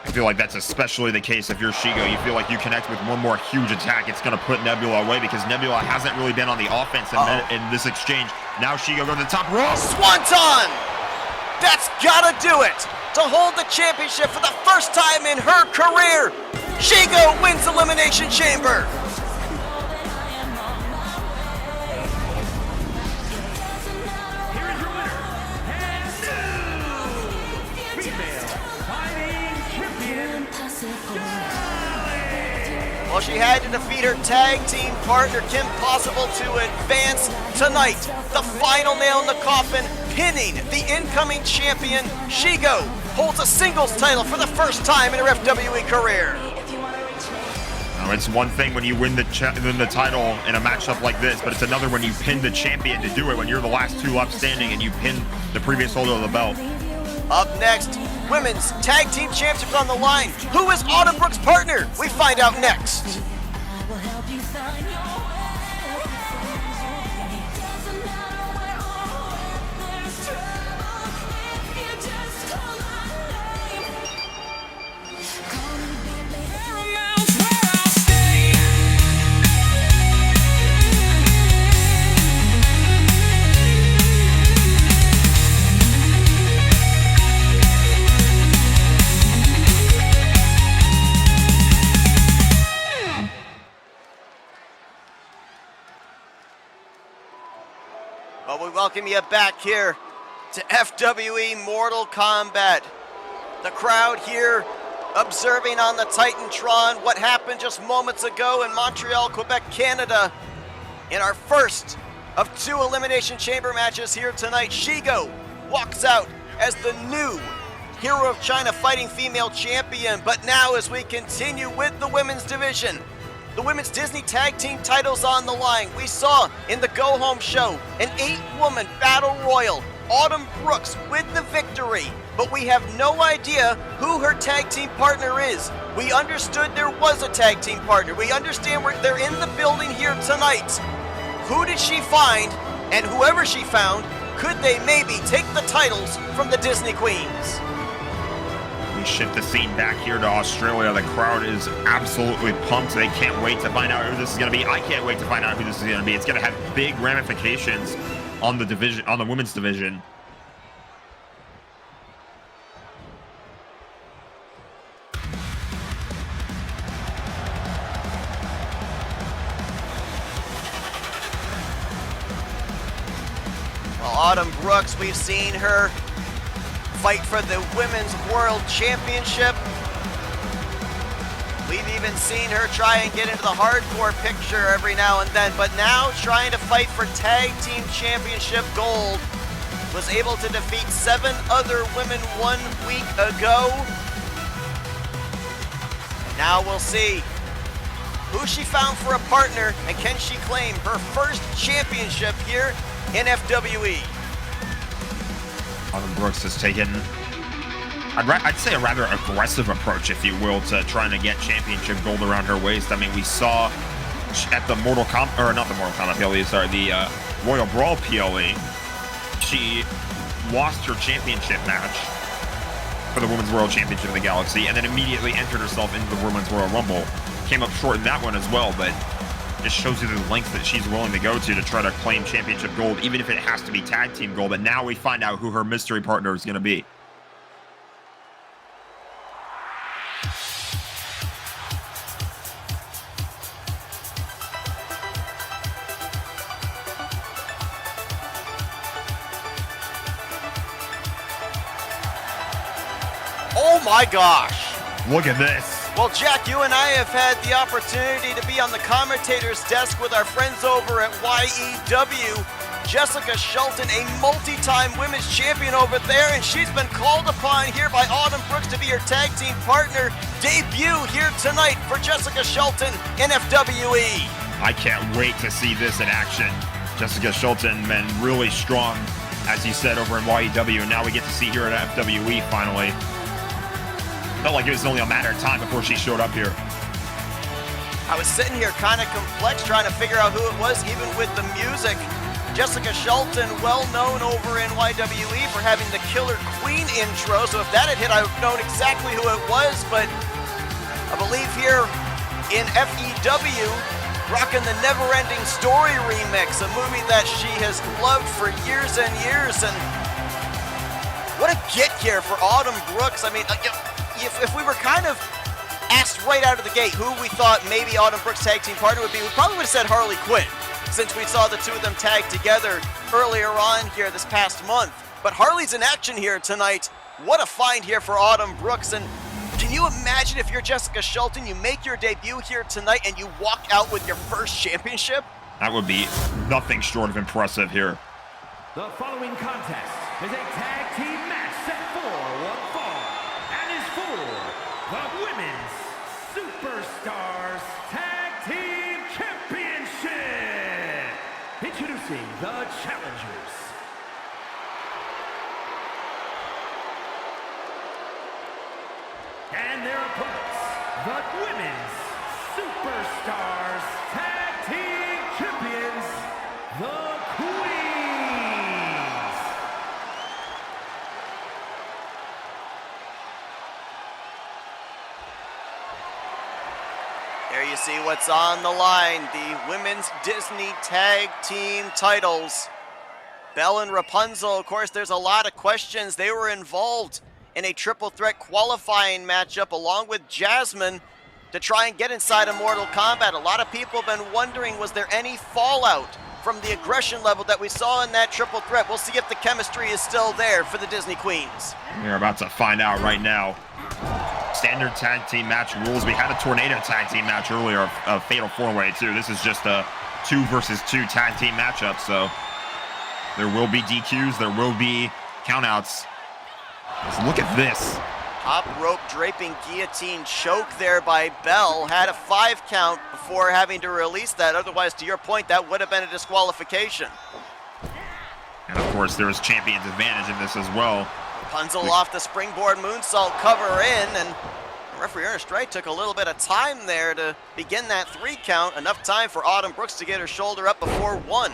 I feel like that's especially the case if you're Shigo. You feel like you connect with one more huge attack, it's going to put Nebula away because Nebula hasn't really been on the offense in this exchange. Now Shigo goes to the top rope. Swanton! That's gotta do it to hold the championship for the first time in her career. Shigo wins Elimination Chamber. Here is your winner, and new female fighting champion, Well, she had to defeat her tag team partner, Kim Possible, to advance tonight. The final nail in the coffin, pinning the incoming champion. Shigo holds a singles title for the first time in her FWE career. Now, it's one thing when you win the title in a matchup like this, but it's another when you pin the champion to do it when you're the last two left standing and you pin the previous holder of the belt. Up next, women's tag team championships on the line. Who is Autumn Brooks' partner? We find out next. Well, we welcome you back here to FWE Mortal Kombat. The crowd here observing on the Titantron what happened just moments ago in Montreal, Quebec, Canada. In our first of two Elimination Chamber matches here tonight, Shigo walks out as the new Hero of China Fighting Female Champion. But now as we continue with the women's division, the women's Disney Tag Team titles on the line. We saw in the Go Home show an 8-woman battle royal. Autumn Brooks with the victory, but we have no idea who her tag team partner is. We understood there was a tag team partner. We understand they're in the building here tonight. Who did she find? And whoever she found, could they maybe take the titles from the Disney Queens? We shift the scene back here to Australia. The crowd is absolutely pumped. They can't wait to find out who this is going to be. I can't wait to find out who this is going to be. It's going to have big ramifications on the division, on the women's division. Well, Autumn Brooks, we've seen her fight for the Women's World Championship. We've even seen her try and get into the hardcore picture every now and then, but now trying to fight for Tag Team Championship gold. Was able to defeat 7 other women 1 week ago. Now we'll see who she found for a partner, and can she claim her first championship here in FWE. Autumn Brooks has taken, I'd say, a rather aggressive approach, if you will, to trying to get championship gold around her waist. I mean, we saw at the Mortal Kombat, or not the Mortal Kombat PLE, sorry, the Royal Brawl PLE, she lost her championship match for the Women's World Championship of the Galaxy, and then immediately entered herself into the Women's Royal Rumble. Came up short in that one as well, but just shows you the lengths that she's willing to go to try to claim championship gold, even if it has to be tag team gold. But now we find out who her mystery partner is going to be. Oh my gosh! Look at this. Well, Jack, you and I have had the opportunity to be on the commentator's desk with our friends over at YEW. Jessica Shelton, a multi-time women's champion over there, and she's been called upon here by Autumn Brooks to be her tag team partner. Debut here tonight for Jessica Shelton in FWE. I can't wait to see this in action. Jessica Schulten, man, really strong, as you said, over in YEW, and now we get to see here at FWE finally. Felt like it was only a matter of time before she showed up here. I was sitting here kind of complex trying to figure out who it was, even with the music. Jessica Schulten, well known over in YWE for having the Killer Queen intro, so if that had hit, I would have known exactly who it was, but I believe here in FEW, rocking the Never-Ending Story remix, a movie that she has loved for years and years, and what a get here for Autumn Brooks. I mean, if we were kind of asked right out of the gate who we thought maybe Autumn Brooks' tag team partner would be, we probably would have said Harley Quinn, since we saw the two of them tag together earlier on here this past month. But Harley's in action here tonight. What a find here for Autumn Brooks, and can you imagine if you're Jessica Schulten, you make your debut here tonight and you walk out with your first championship? That would be nothing short of impressive here. The following contest is a tag team match set for one fall and is for the Women's Superstars Tag Team Championship. Introducing the challengers. And their opponents, the Women's Superstars Tag Team Champions, the Queens. There you see what's on the line, the Women's Disney Tag Team titles. Belle and Rapunzel, of course, there's a lot of questions. They were involved in a triple threat qualifying matchup along with Jasmine to try and get inside of Mortal Kombat. A lot of people have been wondering, was there any fallout from the aggression level that we saw in that triple threat? We'll see if the chemistry is still there for the Disney Queens. We're about to find out right now. Standard tag team match rules. We had a tornado tag team match earlier, a fatal four-way too. This is just a 2 versus 2 tag team matchup, so there will be DQs, there will be countouts. Let's look at this. Top rope draping guillotine choke there by Belle. Had a 5 count before having to release that. Otherwise, to your point, that would have been a disqualification. And of course, there is champion's advantage in this as well. Rapunzel off the springboard moonsault cover in, and referee Ernest Wright took a little bit of time there to begin that 3 count. Enough time for Autumn Brooks to get her shoulder up before 1.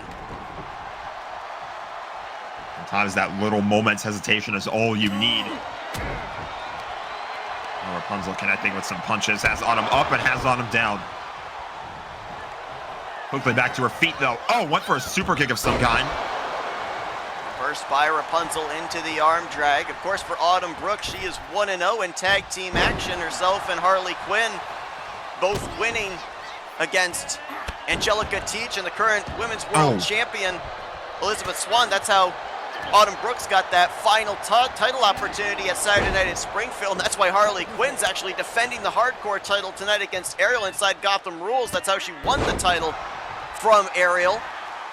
Sometimes that little moment's hesitation is all you need. Oh, Rapunzel connecting with some punches, has Autumn up and has Autumn down. Quickly back to her feet though. Oh, went for a super kick of some kind. First by Rapunzel into the arm drag. Of course, for Autumn Brooks, she is 1-0 in tag team action. Herself and Harley Quinn both winning against Angelica Teach and the current Women's World Champion, Elizabeth Swan. That's how Autumn Brooks got that final title opportunity at Saturday Night at Springfield. And that's why Harley Quinn's actually defending the hardcore title tonight against Ariel inside Gotham Rules. That's how she won the title from Ariel,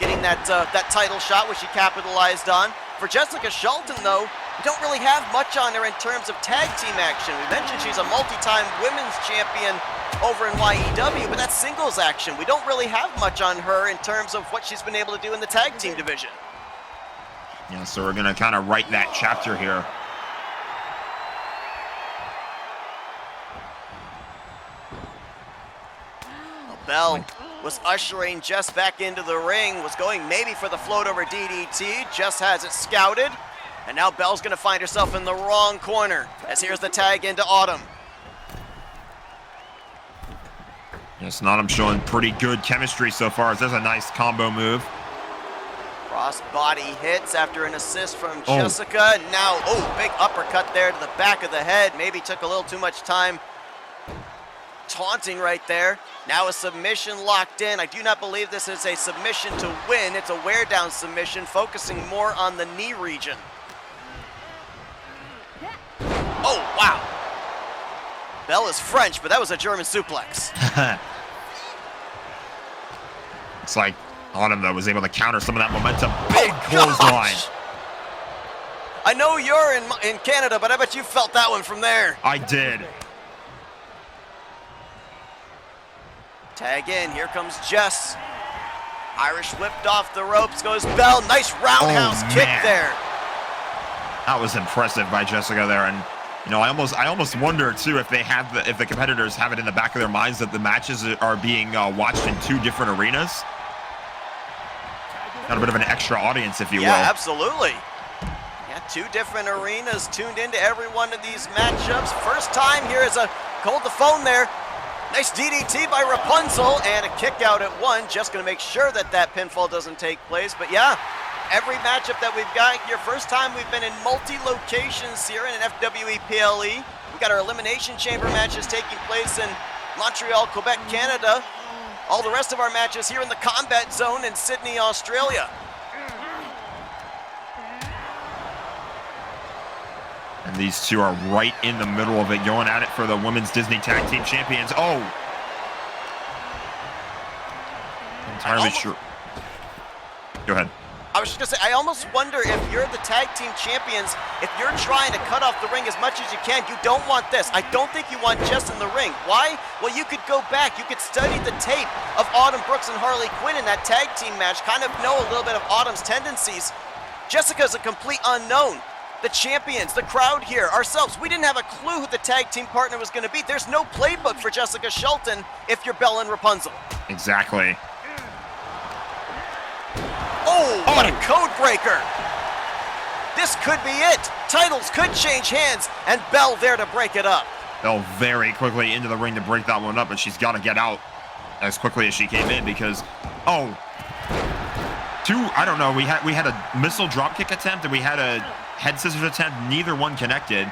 getting that title shot, which she capitalized on. For Jessica Schulten, though, we don't really have much on her in terms of tag team action. We mentioned she's a multi-time women's champion over in YEW, but that's singles action. We don't really have much on her in terms of what she's been able to do in the tag team division. Yeah, so we're going to kind of write that chapter here. Belle was ushering Jess back into the ring, was going maybe for the float over DDT. Jess has it scouted, and now Belle's going to find herself in the wrong corner, as here's the tag into Autumn. Yes, Autumn showing pretty good chemistry so far. There's a nice combo move. Cross body hits after an assist from Jessica. Now, big uppercut there to the back of the head. Maybe took a little too much time. Taunting right there. Now a submission locked in. I do not believe this is a submission to win. It's a wear down submission, focusing more on the knee region. Oh, wow. Belle is French, but that was a German suplex. It's like Autumn, though, was able to counter some of that momentum. Big clothesline. I know you're in Canada, but I bet you felt that one from there. I did. Tag in, here comes Jess. Irish whipped off the ropes, goes Bell. Nice roundhouse kick there. That was impressive by Jessica there, and you know, I almost wonder too if the competitors have it in the back of their minds that the matches are being watched in 2 different arenas. Got a bit of an extra audience, if you will. Yeah, absolutely. Yeah, 2 different arenas tuned into every one of these matchups. First time here is a hold the phone there. Nice DDT by Rapunzel and a kick out at 1. Just going to make sure that that pinfall doesn't take place. But yeah, every matchup that we've got here, first time we've been in multi-locations here in an FWE PLE. We've got our Elimination Chamber matches taking place in Montreal, Quebec, Canada. All the rest of our matches here in the Combat Zone in Sydney, Australia. And these 2 are right in the middle of it, going at it for the Women's Disney Tag Team Champions. Oh! Entirely sure. Go ahead. I was just gonna say, I almost wonder if you're the tag team champions, if you're trying to cut off the ring as much as you can, you don't want this. I don't think you want Jess in the ring. Why? Well, you could go back, you could study the tape of Autumn Brooks and Harley Quinn in that tag team match, kind of know a little bit of Autumn's tendencies. Jessica's a complete unknown. The champions, the crowd here, ourselves, we didn't have a clue who the tag team partner was gonna be. There's no playbook for Jessica Shelton if you're Belle and Rapunzel. Exactly. Oh, what a code breaker. This could be it. Titles could change hands, and Belle there to break it up. Belle very quickly into the ring to break that one up, but she's got to get out as quickly as she came in because, I don't know, we had a missile dropkick attempt and we had a head scissors attempt. Neither one connected.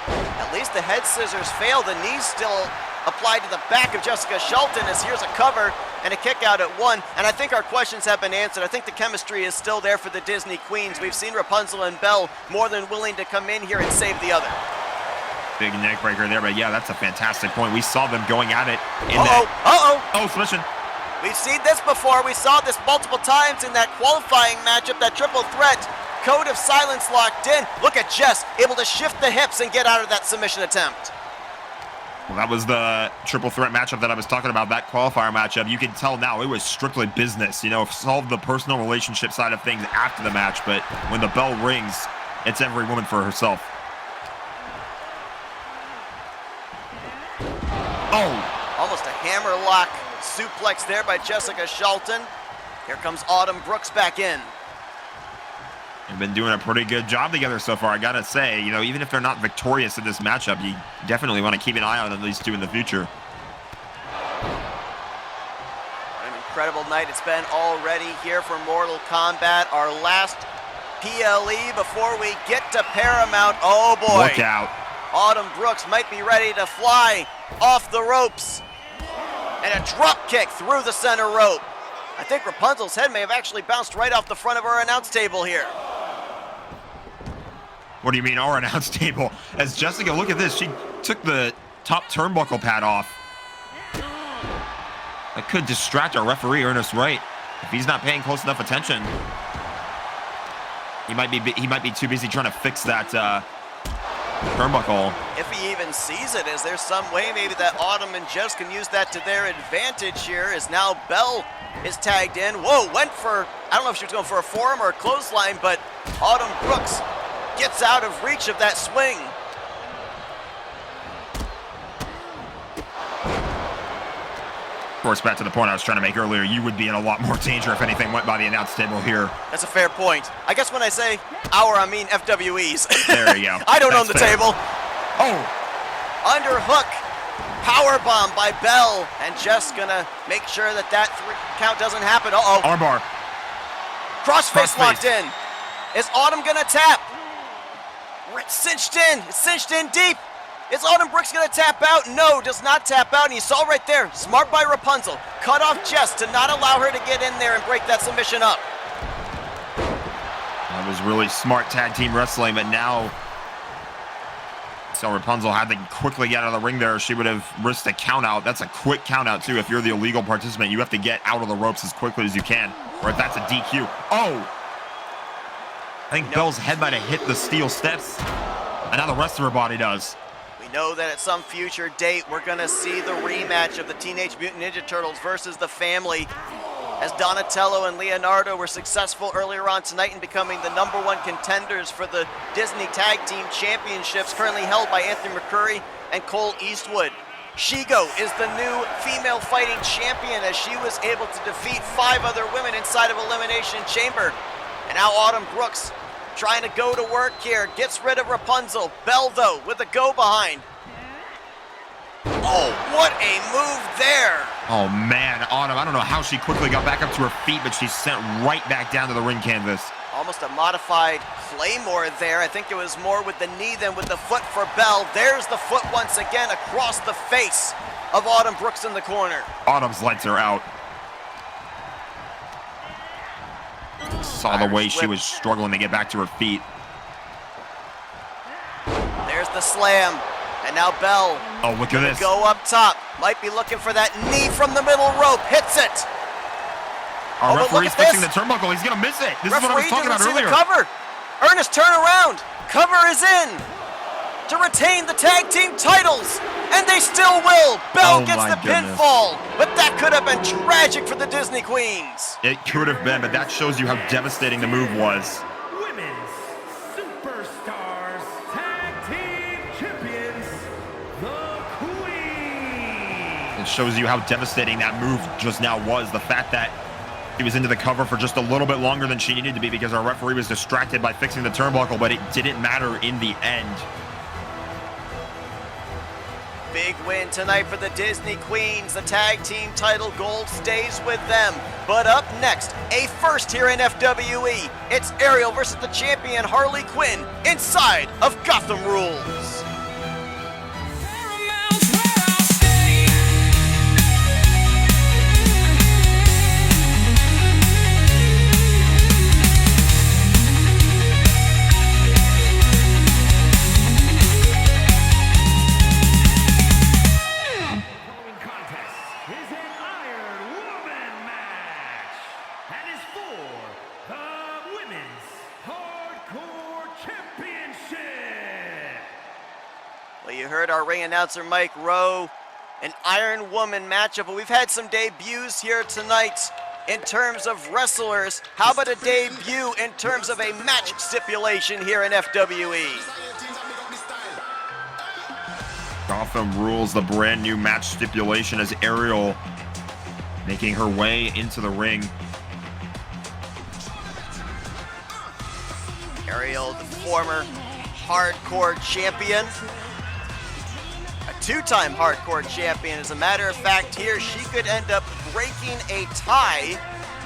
At least the head scissors failed. The knees still applied to the back of Jessica Shelton as here's a cover and a kick out at 1. And I think our questions have been answered. I think the chemistry is still there for the Disney Queens. We've seen Rapunzel and Belle more than willing to come in here and save the other. Big neck breaker there, but yeah, that's a fantastic point. We saw them going at it in Oh, submission. We've seen this before. We saw this multiple times in that qualifying matchup, that triple threat. Code of silence locked in. Look at Jess, able to shift the hips and get out of that submission attempt. Well, that was the triple threat matchup that I was talking about, that qualifier matchup. You can tell now it was strictly business. You know, solve the personal relationship side of things after the match, but when the bell rings, it's every woman for herself. Oh! Almost a hammerlock suplex there by Jessica Shelton. Here comes Autumn Brooks back in. They've been doing a pretty good job together so far, I gotta say. You know, even if they're not victorious in this matchup, you definitely want to keep an eye on these 2 in the future. What an incredible night it's been already here for Mortal Kombat. Our last PLE before we get to Paramount. Oh boy. Look out. Autumn Brooks might be ready to fly off the ropes. And a drop kick through the center rope. I think Rapunzel's head may have actually bounced right off the front of our announce table here. What do you mean, our announce table? As Jessica, look at this. She took the top turnbuckle pad off. That could distract our referee, Ernest Wright. If he's not paying close enough attention, he might be too busy trying to fix that turnbuckle. If he even sees it, is there some way maybe that Autumn and Jess can use that to their advantage here? As now Belle is tagged in. Whoa, went for, I don't know if she was going for a forearm or a clothesline, but Autumn Brooks gets out of reach of that swing. Of course, back to the point I was trying to make earlier, you would be in a lot more danger if anything went by the announce table here. That's a fair point. I guess when I say our, I mean FWEs. There you go. I don't own the fair. table. Oh! Underhook, powerbomb by Belle, and just gonna make sure that that count doesn't happen. Uh-oh. Armbar. Crossface locked in. Is Autumn gonna tap? It's cinched in. It's cinched in deep. Is Autumn Brooks gonna tap out? No, does not tap out. And you saw right there, smart by Rapunzel. Cut off Jess to not allow her to get in there and break that submission up. That was really smart tag team wrestling, but now, so Rapunzel had to quickly get out of the ring there. She would have risked a count out. That's a quick count out too. If you're the illegal participant, you have to get out of the ropes as quickly as you can, or if that's a DQ. Oh! I think Belle's head might have hit the steel steps, and now the rest of her body does. We know that at some future date, we're gonna see the rematch of the Teenage Mutant Ninja Turtles versus the Family, as Donatello and Leonardo were successful earlier on tonight in becoming the #1 contenders for the Disney Tag Team Championships, currently held by Anthony McCurry and Cole Eastwood. Shigo is the new female fighting champion, as she was able to defeat 5 other women inside of Elimination Chamber. And now Autumn Brooks trying to go to work here, gets rid of Rapunzel. Belle, though, with a go behind. Oh, what a move there. Oh, man. Autumn, I don't know how she quickly got back up to her feet, but she's sent right back down to the ring canvas. Almost a modified Claymore there. I think it was more with the knee than with the foot for Belle. There's the foot once again across the face of Autumn Brooks in the corner. Autumn's lights her out. Saw the way she was struggling to get back to her feet. There's the slam. And now Belle. Oh, look at this. Go up top. Might be looking for that knee from the middle rope. Hits it. Our but referee's fixing the turnbuckle. He's going to miss it. This is what I was talking about earlier. The cover. Ernest, turn around. Cover is in to retain the tag team titles. And they still will. Belle gets the pinfall. But that could have been tragic for the Disney Queens. It could have been, but that shows you how devastating the move was. Women's Superstars Tag Team Champions, the Queen. It shows you how devastating that move just now was. The fact that he was into the cover for just a little bit longer than she needed to be because our referee was distracted by fixing the turnbuckle, but it didn't matter in the end. Big win tonight for the Disney Queens. The tag team title gold stays with them. But up next, a first here in FWE. It's Ariel versus the champion Harley Quinn inside of Gotham Rules. You heard our ring announcer Mike Rowe, an Iron Woman matchup, but we've had some debuts here tonight in terms of wrestlers. How about a debut in terms of a match stipulation here in FWE? Gotham Rules, the brand new match stipulation, as Ariel making her way into the ring. Ariel, the former hardcore champion. A 2-time hardcore champion. As a matter of fact, here she could end up breaking a tie,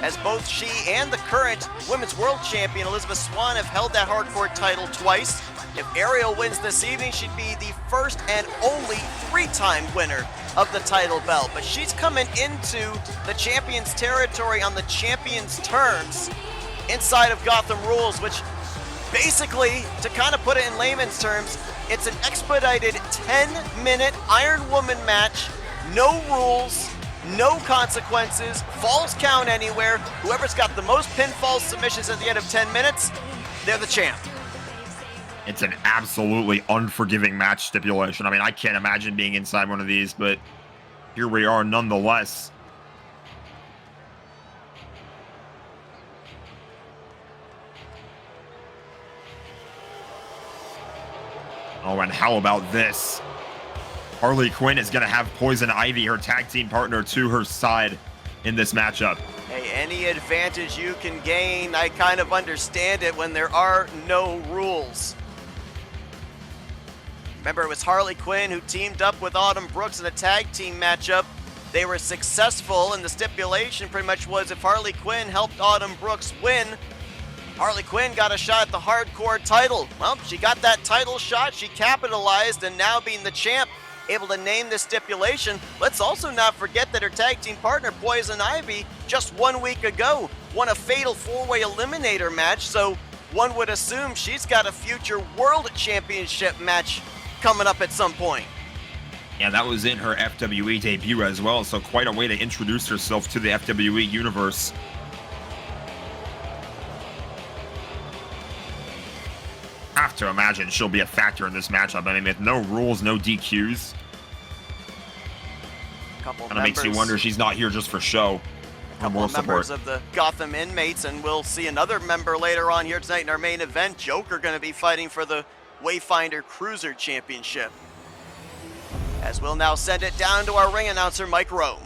as both she and the current Women's World Champion Elizabeth Swann have held that hardcore title twice. If Ariel wins this evening, she'd be the first and only 3-time winner of the title belt. But she's coming into the champion's territory on the champion's terms inside of Gotham Rules, which basically, to kind of put it in layman's terms, it's an expedited 10-minute Iron Woman match, no rules, no consequences, falls count anywhere. Whoever's got the most pinfall submissions at the end of 10 minutes, they're the champ. It's an absolutely unforgiving match stipulation. I mean, I can't imagine being inside one of these, but here we are nonetheless. Oh, and how about this? Harley Quinn is going to have Poison Ivy, her tag team partner, to her side in this matchup. Hey, any advantage you can gain, I kind of understand it when there are no rules. Remember, it was Harley Quinn who teamed up with Autumn Brooks in a tag team matchup. They were successful, and the stipulation pretty much was if Harley Quinn helped Autumn Brooks win, Harley Quinn got a shot at the hardcore title. Well, she got that title shot, she capitalized, and now being the champ, able to name this stipulation. Let's also not forget that her tag team partner, Poison Ivy, just 1 week ago, won a fatal 4-way eliminator match, so one would assume she's got a future world championship match coming up at some point. Yeah, that was in her FWE debut as well, so quite a way to introduce herself to the FWE universe. have to imagine she'll be a factor in this matchup. I mean, with no rules, no DQs, kind of makes you wonder she's not here just for show. A couple of members of the Gotham inmates, and we'll see another member later on here tonight in our main event. Joker going to be fighting for the Wayfinder Cruiser Championship. As we'll now send it down to our ring announcer, Mike Rome.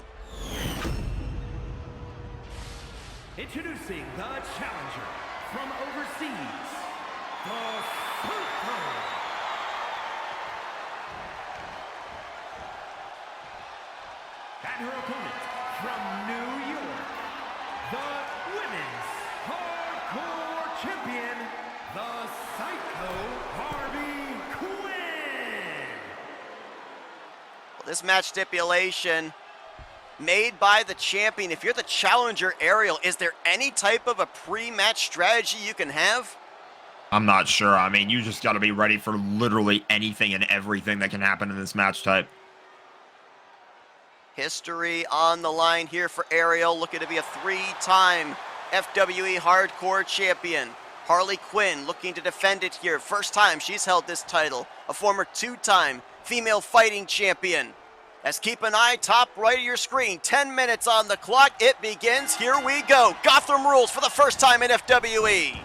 Introducing the challenger from overseas, the Super. And her opponent from New York, the Women's Hardcore Champion, the Psycho Harley Quinn. Well, this match stipulation made by the champion. If you're the challenger, Ariel, is there any type of a pre-match strategy you can have? I'm not sure. I mean, you just got to be ready for literally anything and everything that can happen in this match type. History on the line here for Ariel, looking to be a 3-time FWE Hardcore Champion. Harley Quinn looking to defend it here. First time she's held this title. A former 2-time female fighting champion. As keep an eye top right of your screen. 10 minutes on the clock. It begins. Here we go. Gotham rules for the first time in FWE.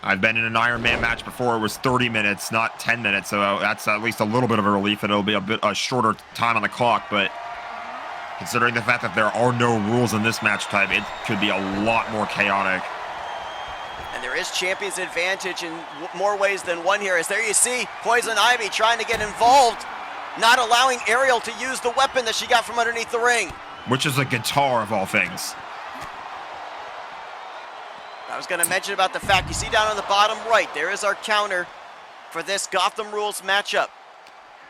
I've been in an Iron Man match before. It was 30 minutes, not 10 minutes. So that's at least a little bit of a relief. It'll be a shorter time on the clock. But considering the fact that there are no rules in this match type, it could be a lot more chaotic. And there is champion's advantage in more ways than one here. As there you see Poison Ivy trying to get involved, not allowing Ariel to use the weapon that she got from underneath the ring. Which is a guitar of all things. I was going to mention about the fact you see down on the bottom right, there is our counter for this Gotham Rules matchup.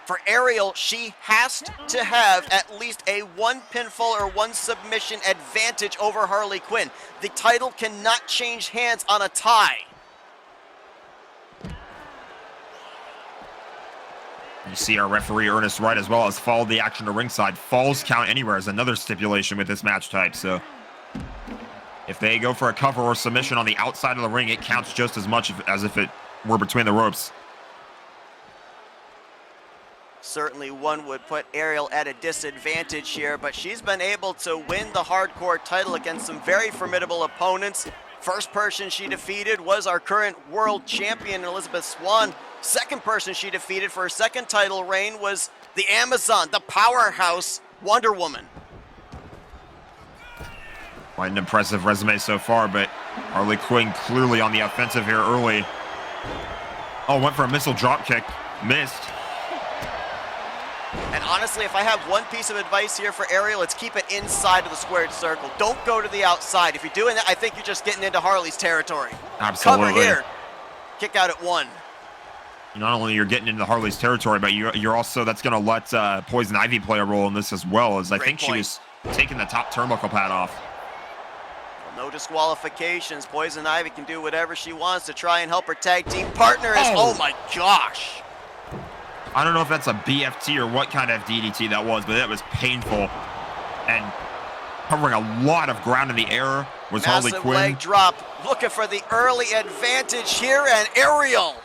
For Ariel, she has to have at least a 1 pinfall or 1 submission advantage over Harley Quinn. The title cannot change hands on a tie. You see our referee Ernest Wright as well as followed the action to ringside. Falls count anywhere is another stipulation with this match type. So if they go for a cover or submission on the outside of the ring, it counts just as much as if it were between the ropes. Certainly one would put Ariel at a disadvantage here, but she's been able to win the hardcore title against some very formidable opponents. First person she defeated was our current world champion, Elizabeth Swann. Second person she defeated for her second title reign was the Amazon, the powerhouse, Wonder Woman. Quite an impressive resume so far, but Harley Quinn clearly on the offensive here early. Oh, went for a missile drop kick. Missed. And honestly, if I have one piece of advice here for Ariel, it's keep it inside of the squared circle. Don't go to the outside. If you're doing that, I think you're just getting into Harley's territory. Absolutely. Cover here. Kick out at 1. Not only you're getting into Harley's territory, but you're also, that's going to let Poison Ivy play a role in this as well, as I think she was taking the top turnbuckle pad off. Well, no disqualifications. Poison Ivy can do whatever she wants to try and help her tag team partner. Oh my gosh. I don't know if that's a BFT or what kind of DDT that was, but that was painful. And covering a lot of ground in the air was Harley Quinn. Massive leg drop, looking for the early advantage here, and Ariel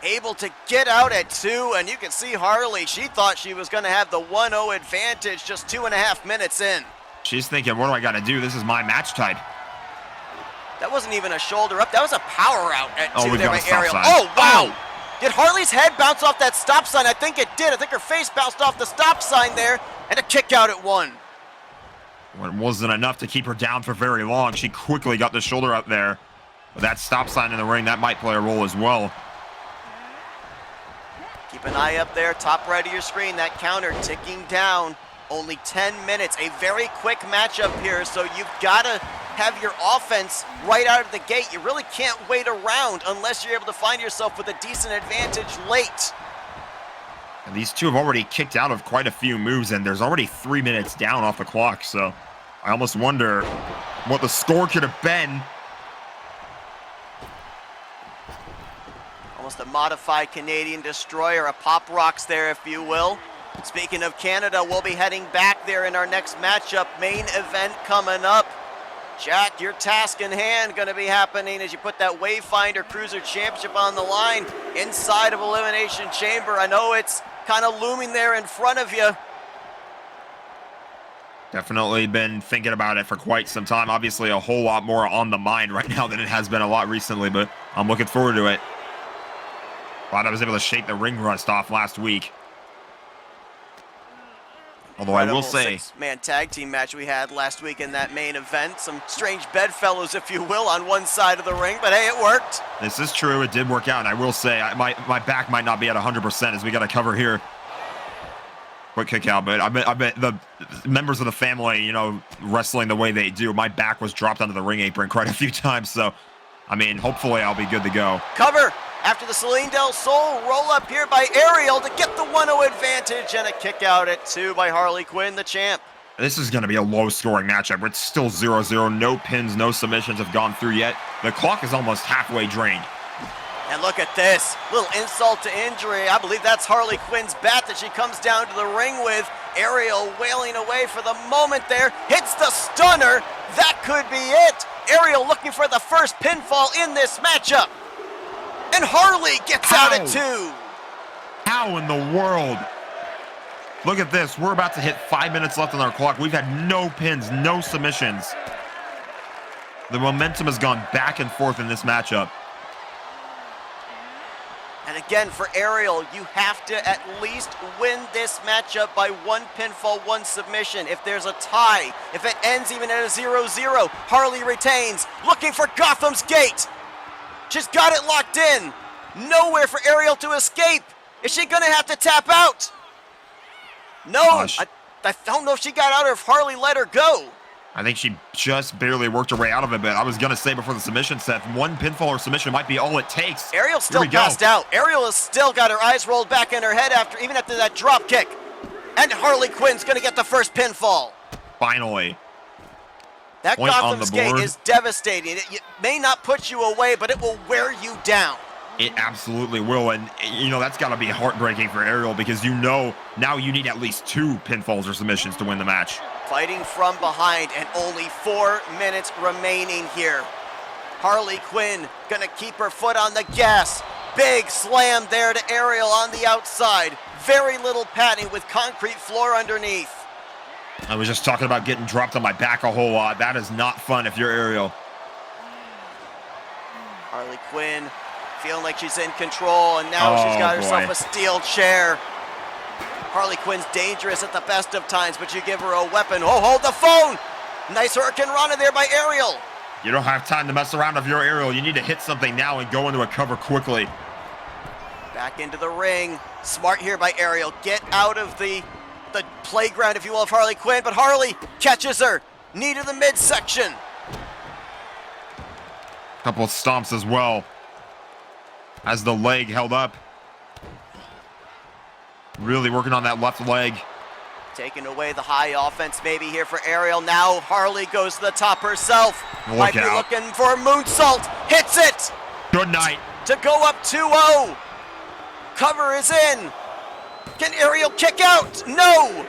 able to get out at 2, and you can see Harley, she thought she was going to have the 1-0 advantage just 2.5 minutes in. She's thinking, what do I got to do? This is my match type. That wasn't even a shoulder up. That was a power out at 2 there by Ariel. Sign. Oh, wow. Did Harley's head bounce off that stop sign? I think it did. I think her face bounced off the stop sign there, and a kick out at 1. Well, it wasn't enough to keep her down for very long. She quickly got the shoulder up there. But that stop sign in the ring, that might play a role as well. Keep an eye up there, top right of your screen. That counter ticking down. Only 10 minutes. A very quick matchup here, so you've got to have your offense right out of the gate. You really can't wait around unless you're able to find yourself with a decent advantage late. And these two have already kicked out of quite a few moves, and there's already 3 minutes down off the clock, so I almost wonder what the score could have been. Almost a modified Canadian Destroyer, a Pop Rocks there, if you will. Speaking of Canada, we'll be heading back there in our next matchup. Main event coming up. Jack, your task in hand going to be happening as you put that Wayfinder Cruiser Championship on the line inside of Elimination Chamber. I know it's kind of looming there in front of you. Definitely been thinking about it for quite some time. Obviously, a whole lot more on the mind right now than it has been a lot recently, but I'm looking forward to it. Glad I was able to shake the ring rust off last week. Although I will say, six-man tag team match we had last week in that main event. Some strange bedfellows, if you will, on one side of the ring, but hey, it worked. this is true. It did work out, and I will say, my back might not be at 100% as we got to cover here. Quick kick out, but I bet the members of the family, you know, wrestling the way they do, my back was dropped onto the ring apron quite a few times, so, I mean, hopefully I'll be good to go. Cover after the Celine Del Sol roll up here by Ariel to get the 1-0 advantage, and a kick out at 2 by Harley Quinn, the champ. This is going to be a low-scoring matchup. It's still 0-0. No pins, no submissions have gone through yet. The clock is almost halfway drained. And look at this, little insult to injury. I believe that's Harley Quinn's bat that she comes down to the ring with. Ariel wailing away for the moment there, hits the stunner. That could be it. Ariel looking for the first pinfall in this matchup. And Harley gets out at 2. How in the world? Look at this. We're about to hit 5 minutes left on our clock. We've had no pins, no submissions. The momentum has gone back and forth in this matchup. And again, for Ariel, you have to at least win this matchup by 1 pinfall, 1 submission. If there's a tie, if it ends even at a 0-0, Harley retains, looking for Gotham's Gate. She's got it locked in. Nowhere for Ariel to escape. Is she going to have to tap out? No, I don't know if she got out or if Harley let her go. I think she just barely worked her way out of it, but I was going to say before the submission set, 1 pinfall or submission might be all it takes. Ariel's still passed out. Ariel has still got her eyes rolled back in her head even after that drop kick. And Harley Quinn's going to get the first pinfall. Finally. That Gotham's Gate is devastating. It may not put you away, but it will wear you down. It absolutely will, and you know that's got to be heartbreaking for Ariel because you know now you need at least 2 pinfalls or submissions to win the match. Fighting from behind and only 4 minutes remaining here. Harley Quinn gonna keep her foot on the gas. Big slam there to Ariel on the outside. Very little padding with concrete floor underneath. I was just talking about getting dropped on my back a whole lot. That is not fun if you're Ariel. Harley Quinn feeling like she's in control, and now she's got herself a steel chair. Harley Quinn's dangerous at the best of times, but you give her a weapon. Oh, hold the phone! Nice Hurricane Rana there by Ariel. You don't have time to mess around if you're Ariel. You need to hit something now and go into a cover quickly. Back into the ring. Smart here by Ariel. Get out of the playground, if you will, of Harley Quinn, but Harley catches her. Knee to the midsection. Couple of stomps as well. As the leg held up. Really working on that left leg. Taking away the high offense maybe here for Ariel. Now Harley goes to the top herself. Might be looking for a moonsault. Hits it. Good night. To go up 2-0. Cover is in. Can Ariel kick out? No.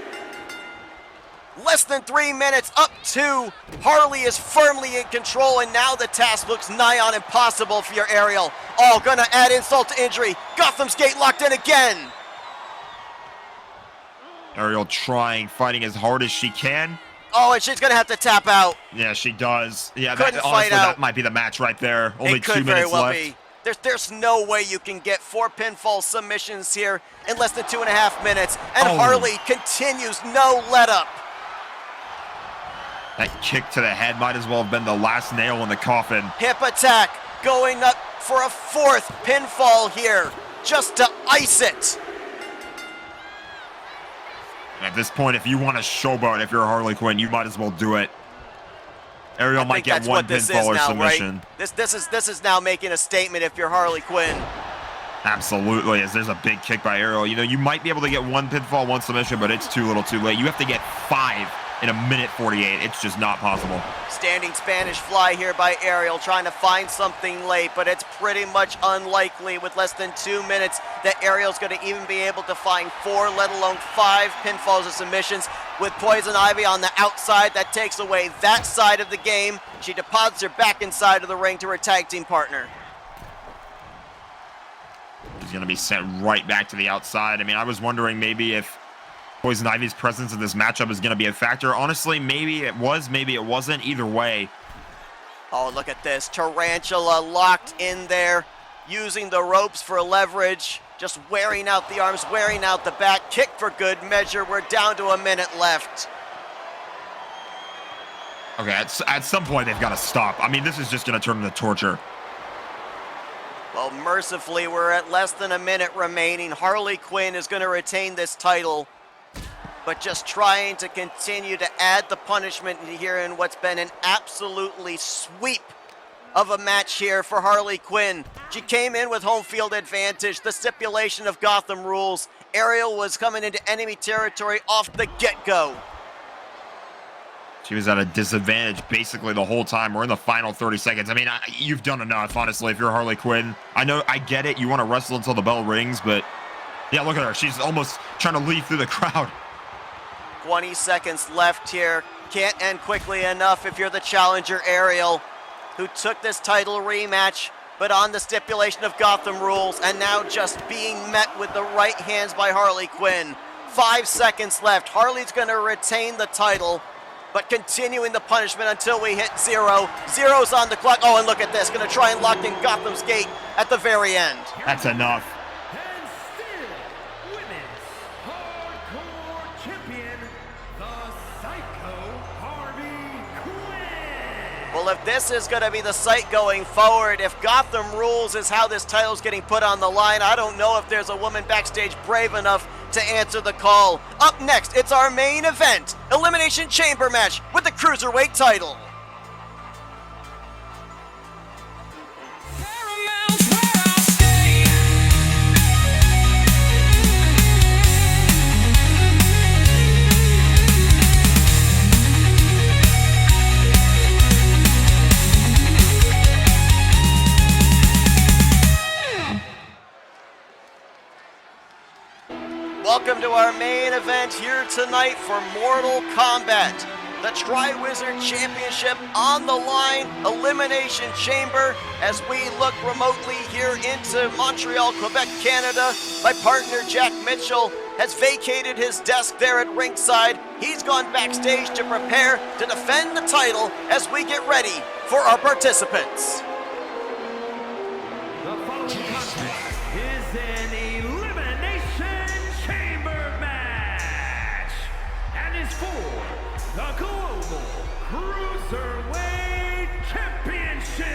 Less than 3 minutes, up 2. Harley is firmly in control, and now the task looks nigh on impossible for your Ariel. Oh, gonna add insult to injury. Gotham's Gate locked in again. Ariel fighting as hard as she can. Oh, and she's gonna have to tap out. Yeah, she does. Yeah, honestly, that might be the match right there. Only 2 minutes left. It could very well be. There's no way you can get 4 pinfall submissions here in less than 2.5 minutes. And Harley continues, no let up. That kick to the head might as well have been the last nail in the coffin. Hip attack going up for a 4th pinfall here, just to ice it. At this point, if you want to showboat, if you're Harley Quinn, you might as well do it. Ariel might get 1 pinfall or submission. Right? This is now making a statement if you're Harley Quinn. Absolutely, as there's a big kick by Ariel. You know, you might be able to get 1 pinfall, 1 submission, but it's too little too late. You have to get 5 in 1:48. It's just not possible. Standing Spanish fly here by Ariel, trying to find something late, but it's pretty much unlikely with less than 2 minutes that Ariel's going to even be able to find 4, let alone 5 pinfalls or submissions. with Poison Ivy on the outside. That takes away that side of the game. She deposits her back inside of the ring to her tag team partner. She's going to be sent right back to the outside. I mean, I was wondering maybe if Poison Ivy's presence in this matchup is going to be a factor. Honestly, maybe it was, maybe it wasn't. Either way. Oh, look at this. Tarantula locked in there, using the ropes for leverage. Just wearing out the arms, wearing out the back. Kick for good measure. We're down to a minute left. Okay, at some point they've got to stop. I mean, this is just going to turn into torture. Well, mercifully, we're at less than a minute remaining. Harley Quinn is going to retain this title, but just trying to continue to add the punishment here in what's been an absolutely sweep of a match here for Harley Quinn. She came in with home field advantage, the stipulation of Gotham rules. Ariel was coming into enemy territory off the get-go. She was at a disadvantage basically the whole time. We're in the final 30 seconds. I mean, you've done enough, honestly, if you're Harley Quinn. I know, I get it. You want to wrestle until the bell rings, but yeah, look at her. She's almost trying to lead through the crowd. 20 seconds left here. Can't end quickly enough if you're the challenger, Ariel, who took this title rematch, but on the stipulation of Gotham rules, and now just being met with the right hands by Harley Quinn. 5 seconds left. Harley's going to retain the title, but continuing the punishment until we hit 0. 0's on the clock. Oh, and look at this. Going to try and lock in Gotham's gate at the very end. That's enough. And still, women's hardcore champion, the Psycho Harley Quinn. Well, if this is going to be the sight going forward, if Gotham rules is how this title's getting put on the line, I don't know if there's a woman backstage brave enough to answer the call. Up next, it's our main event, Elimination Chamber match with the Cruiserweight title. Welcome to our main event here tonight for Mortal Kombat. The Tri-Wizard Championship on the line, Elimination Chamber, as we look remotely here into Montreal, Quebec, Canada. My partner, Jack Mitchell, has vacated his desk there at ringside. He's gone backstage to prepare to defend the title as we get ready for our participants. The following contest is an Elimination Chamber match and is for the Global Cruiserweight Championship.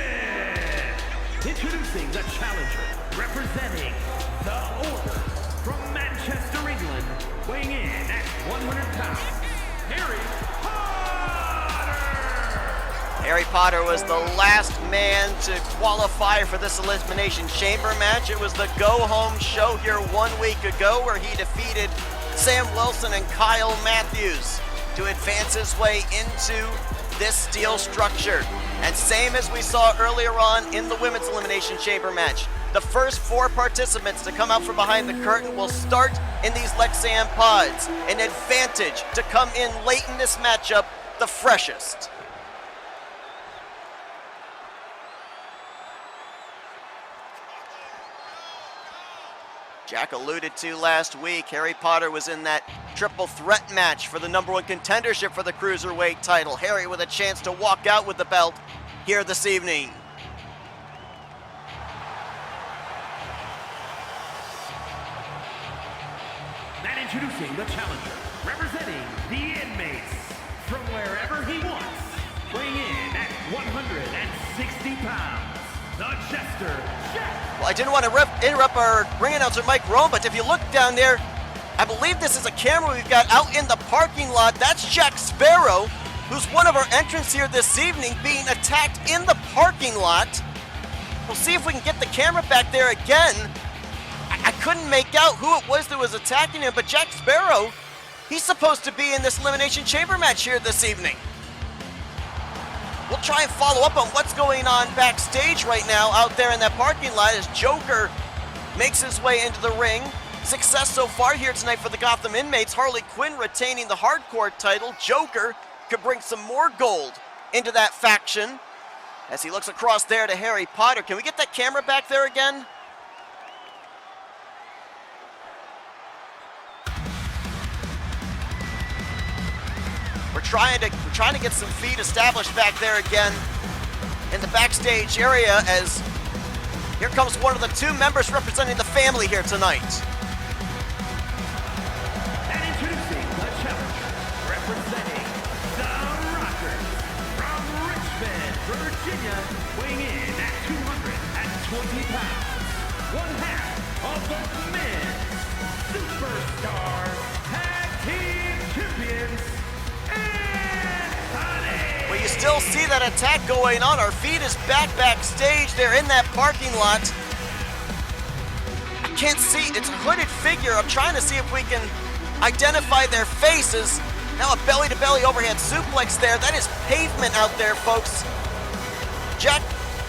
Introducing the challenger, representing the Order from Manchester, England, weighing in at 100 pounds, Harry Potter. Harry Potter was the last man to qualify for this Elimination Chamber match. It was the go-home show here 1 week ago where he defeated Sam Wilson and Kyle Matthews to advance his way into this steel structure. And same as we saw earlier on in the Women's Elimination Chamber match, the first 4 participants to come out from behind the curtain will start in these Lexan pods. An advantage to come in late in this matchup, the freshest. Jack alluded to last week, Harry Potter was in that triple threat match for the #1 contendership for the Cruiserweight title. Harry with a chance to walk out with the belt here this evening. And introducing the challenger, representing the inmates from wherever he wants, weighing in at 160 pounds, the Jester, Jack. Well, I didn't want to interrupt our ring announcer, Mike Rome, but if you look down there, I believe this is a camera we've got out in the parking lot. That's Jack Sparrow, who's one of our entrants here this evening, being attacked in the parking lot. We'll see if we can get the camera back there again. I couldn't make out who it was that was attacking him, but Jack Sparrow, he's supposed to be in this Elimination Chamber match here this evening. We'll try and follow up on what's going on backstage right now out there in that parking lot as Joker makes his way into the ring. success so far here tonight for the Gotham Inmates. Harley Quinn retaining the hardcore title. Joker could bring some more gold into that faction as he looks across there to Harry Potter. Can we get that camera back there again? We're trying to get some feet established back there again in the backstage area, as here comes one of the two members representing the family here tonight. And introducing the challenger, representing the Rockers from Richmond, Virginia, weighing in at 220 pounds, one half of the men's Superstars Tag Team Champions, Anthony. Well, you still see that attack going on. Our feed is backstage. They're in that parking lot. I can't see. It's a hooded figure. I'm trying to see if we can identify their faces. Now a belly-to-belly overhand suplex there. That is pavement out there, folks. Jack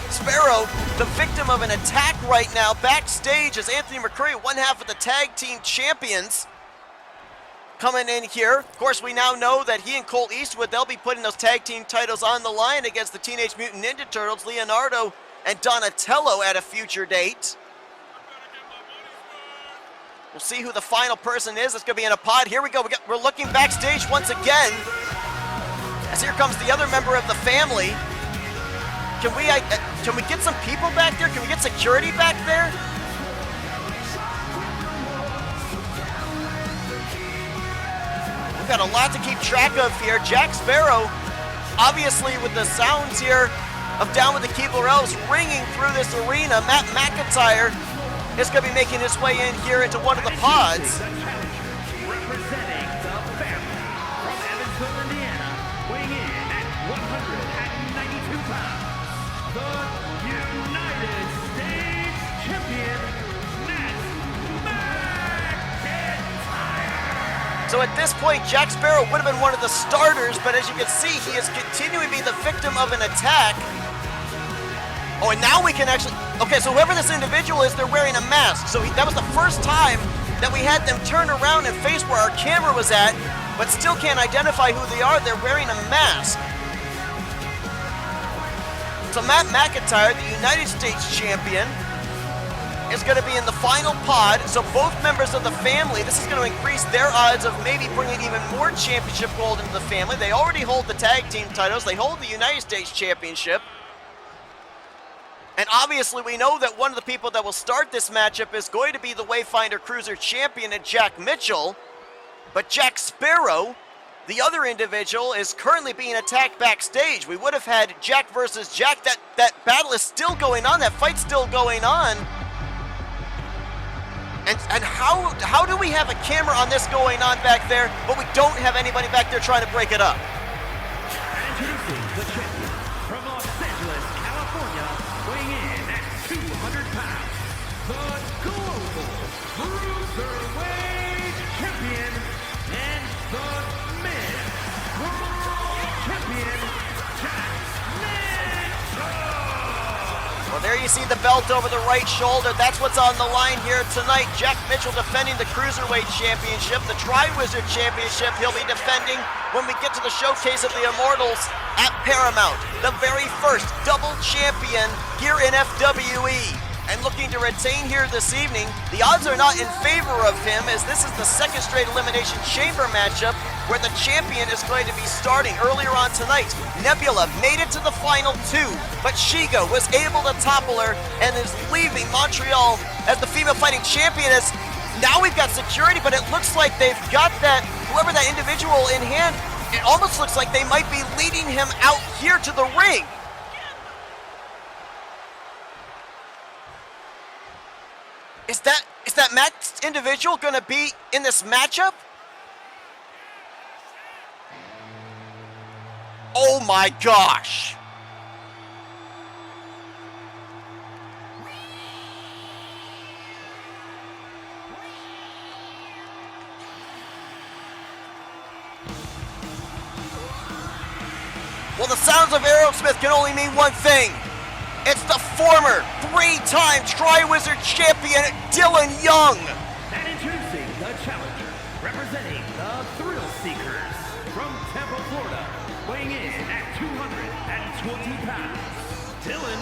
Sparrow, the victim of an attack right now, backstage as Anthony McCurry, one half of the tag team champions, coming in here. Of course, we now know that he and Colt Eastwood, they'll be putting those tag team titles on the line against the Teenage Mutant Ninja Turtles, Leonardo and Donatello, at a future date. We'll see who the final person is. It's going to be in a pod. Here we go. We're looking backstage once again, as here comes the other member of the family. Can we get some people back there? Can we get security back there? We've got a lot to keep track of here. Jack Sparrow, obviously with the sounds here of Down with the Keebler Elves ringing through this arena. Matt McIntyre is going to be making his way in here into one of the pods. The challenger, representing the family from Evansville, Indiana, weighing in at 192 pounds, the United States Champion, Matt McIntyre. So at this point, Jack Sparrow would have been one of the starters, but as you can see, he is continuing to be the victim of an attack. Oh, and now we can actually... Okay, so whoever this individual is, they're wearing a mask. So that was the first time that we had them turn around and face where our camera was at, but still can't identify who they are. They're wearing a mask. So Matt McIntyre, the United States champion, is going to be in the final pod. So both members of the family, this is going to increase their odds of maybe bringing even more championship gold into the family. They already hold the tag team titles. They hold the United States championship. And obviously we know that one of the people that will start this matchup is going to be the Wayfinder Cruiser champion and Jack Mitchell. But Jack Sparrow, the other individual, is currently being attacked backstage. We would have had Jack versus Jack. That battle is still going on. That fight's still going on. And how do we have a camera on this going on back there, but we don't have anybody back there trying to break it up? Introducing the champion from Los Angeles, California, weighing in at 200 pounds, the global cruiserweight champion and the men's world champion, Jack Mitchell. Well, there you see the belt over the right shoulder. That's what's on the line here tonight. Jack Mitchell defending the Cruiserweight Championship. The Tri-Wizard Championship he'll be defending when we get to the Showcase of the Immortals at Paramount. The very first double champion here in FWE. And looking to retain here this evening, the odds are not in favor of him, as this is the second straight Elimination Chamber matchup where the champion is going to be starting earlier on tonight. Nebula made it to the final two, but Shigo was able to topple her and is leaving Montreal as the female fighting champion. As now we've got security, but it looks like they've got that, whoever that individual in hand, it almost looks like they might be leading him out here to the ring. Is that Matt's individual gonna be in this matchup? Oh my gosh. Well, the sounds of Aerosmith can only mean one thing. It's the former three-time Tri-Wizard champion, Dylan Young. And introducing the challenger, representing the Thrill Seekers from Tampa, Florida, weighing in at 220 pounds, Dylan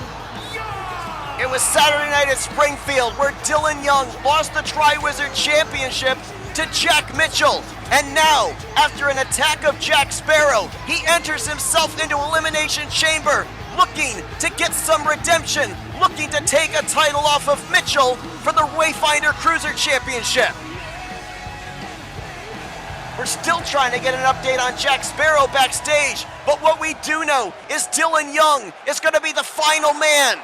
Young! It was Saturday night at Springfield where Dylan Young lost the Tri-Wizard Championship to Jack Mitchell. And now, after an attack of Jack Sparrow, he enters himself into Elimination Chamber, looking to get some redemption, looking to take a title off of Mitchell for the Wayfinder Cruiser Championship. We're still trying to get an update on Jack Sparrow backstage, but what we do know is Dylan Young is going to be the final man.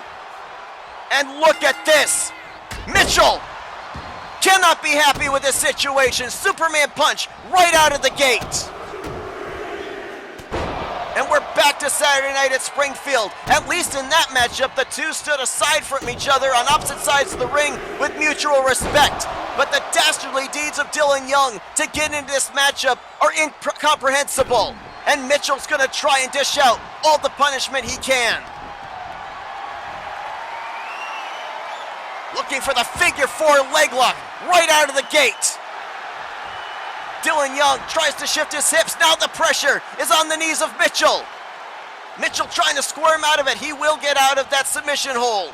And look at this. Mitchell cannot be happy with this situation. Superman punch right out of the gate. And we're back to Saturday night at Springfield. At least in that matchup, the two stood aside from each other on opposite sides of the ring with mutual respect. But the dastardly deeds of Dylan Young to get into this matchup are incomprehensible. And Mitchell's gonna try and dish out all the punishment he can. Looking for the figure 4 leg lock right out of the gate. Dylan Young tries to shift his hips. Now the pressure is on the knees of Mitchell. Mitchell trying to squirm out of it. He will get out of that submission hold.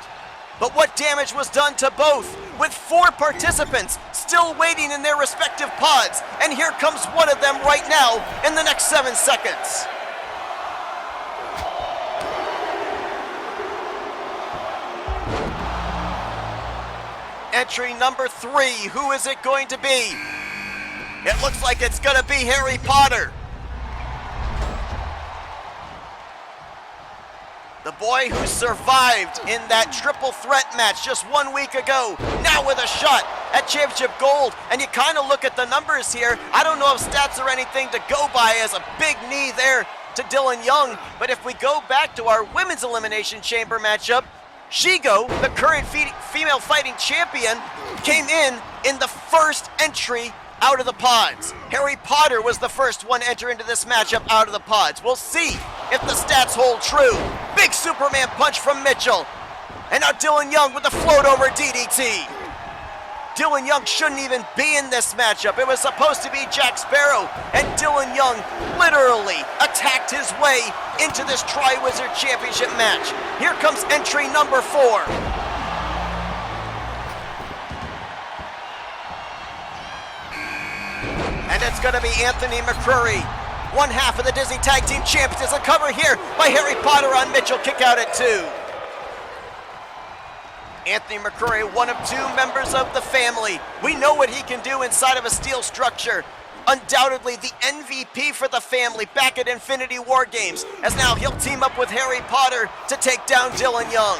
But what damage was done to both, with 4 participants still waiting in their respective pods. And here comes one of them right now in the next 7 seconds. Entry number 3, who is it going to be? It looks like it's gonna be Harry Potter. The boy who survived in that triple threat match just 1 week ago, now with a shot at Championship Gold. And you kind of look at the numbers here. I don't know if stats are anything to go by as a big knee there to Dylan Young. But if we go back to our Women's Elimination Chamber matchup, Shigo, the current female fighting champion, came in the first entry out of the pods. Harry Potter was the first one to enter into this matchup out of the pods. We'll see if the stats hold true. Big Superman punch from Mitchell. And now Dylan Young with the float over DDT. Dylan Young shouldn't even be in this matchup. It was supposed to be Jack Sparrow, and Dylan Young literally attacked his way into this Tri-Wizard Championship match. Here comes entry number 4. And it's going to be Anthony McCrory, one half of the Disney Tag Team Champions. A cover here by Harry Potter on Mitchell. Kick out at 2. Anthony McCrory, one of 2 members of the family. We know what he can do inside of a steel structure. Undoubtedly the MVP for the family back at Infinity War Games, as now he'll team up with Harry Potter to take down Dylan Young.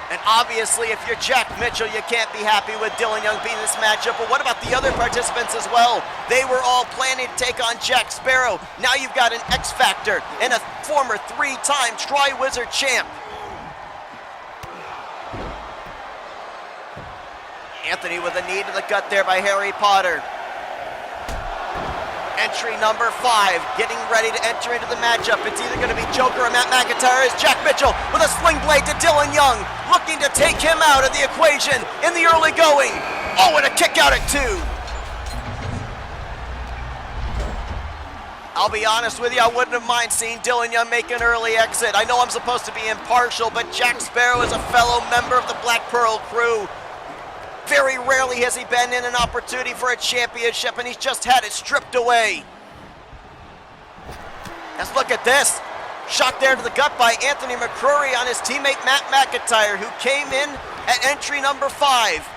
And obviously, if you're Jack Mitchell, you can't be happy with Dylan Young being in this matchup. But what about the other participants as well? They were all planning to take on Jack Sparrow. Now you've got an X Factor and a former 3-time Tri-Wizard champ. Anthony with a knee to the gut there by Harry Potter. Entry number 5, getting ready to enter into the matchup. It's either going to be Joker or Matt McIntyre. It's Jack Mitchell with a sling blade to Dylan Young, looking to take him out of the equation in the early going. Oh, and a kick out at 2. I'll be honest with you, I wouldn't have minded seeing Dylan Young make an early exit. I know I'm supposed to be impartial, but Jack Sparrow is a fellow member of the Black Pearl crew. Very rarely has he been in an opportunity for a championship, and he's just had it stripped away. Let's look at this. Shot there to the gut by Anthony McCrory on his teammate Matt McIntyre, who came in at entry number 5.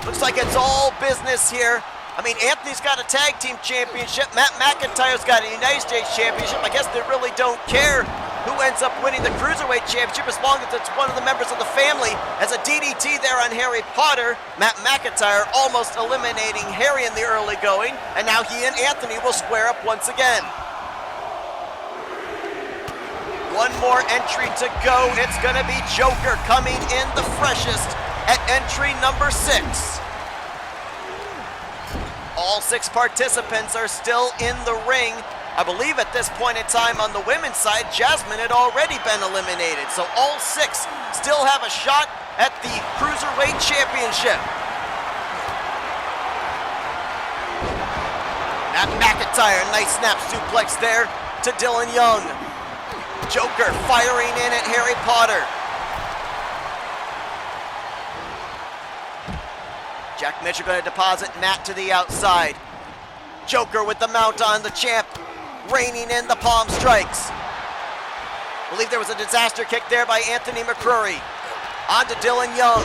Looks like it's all business here. I mean, Anthony's got a tag team championship. Matt McIntyre's got a United States championship. I guess they really don't care who ends up winning the Cruiserweight championship as long as it's one of the members of the family. As a DDT there on Harry Potter, Matt McIntyre almost eliminating Harry in the early going. And now he and Anthony will square up once again. One more entry to go. It's going to be Joker coming in the freshest at entry number 6. All 6 participants are still in the ring. I believe at this point in time on the women's side, Jasmine had already been eliminated. So all 6 still have a shot at the Cruiserweight Championship. Matt McIntyre, nice snap suplex there to Dylan Young. Joker firing in at Harry Potter. Jack Mitchell going to deposit Matt to the outside. Joker with the mount on the champ, reining in the palm strikes. I believe there was a disaster kick there by Anthony McCrory. On to Dylan Young.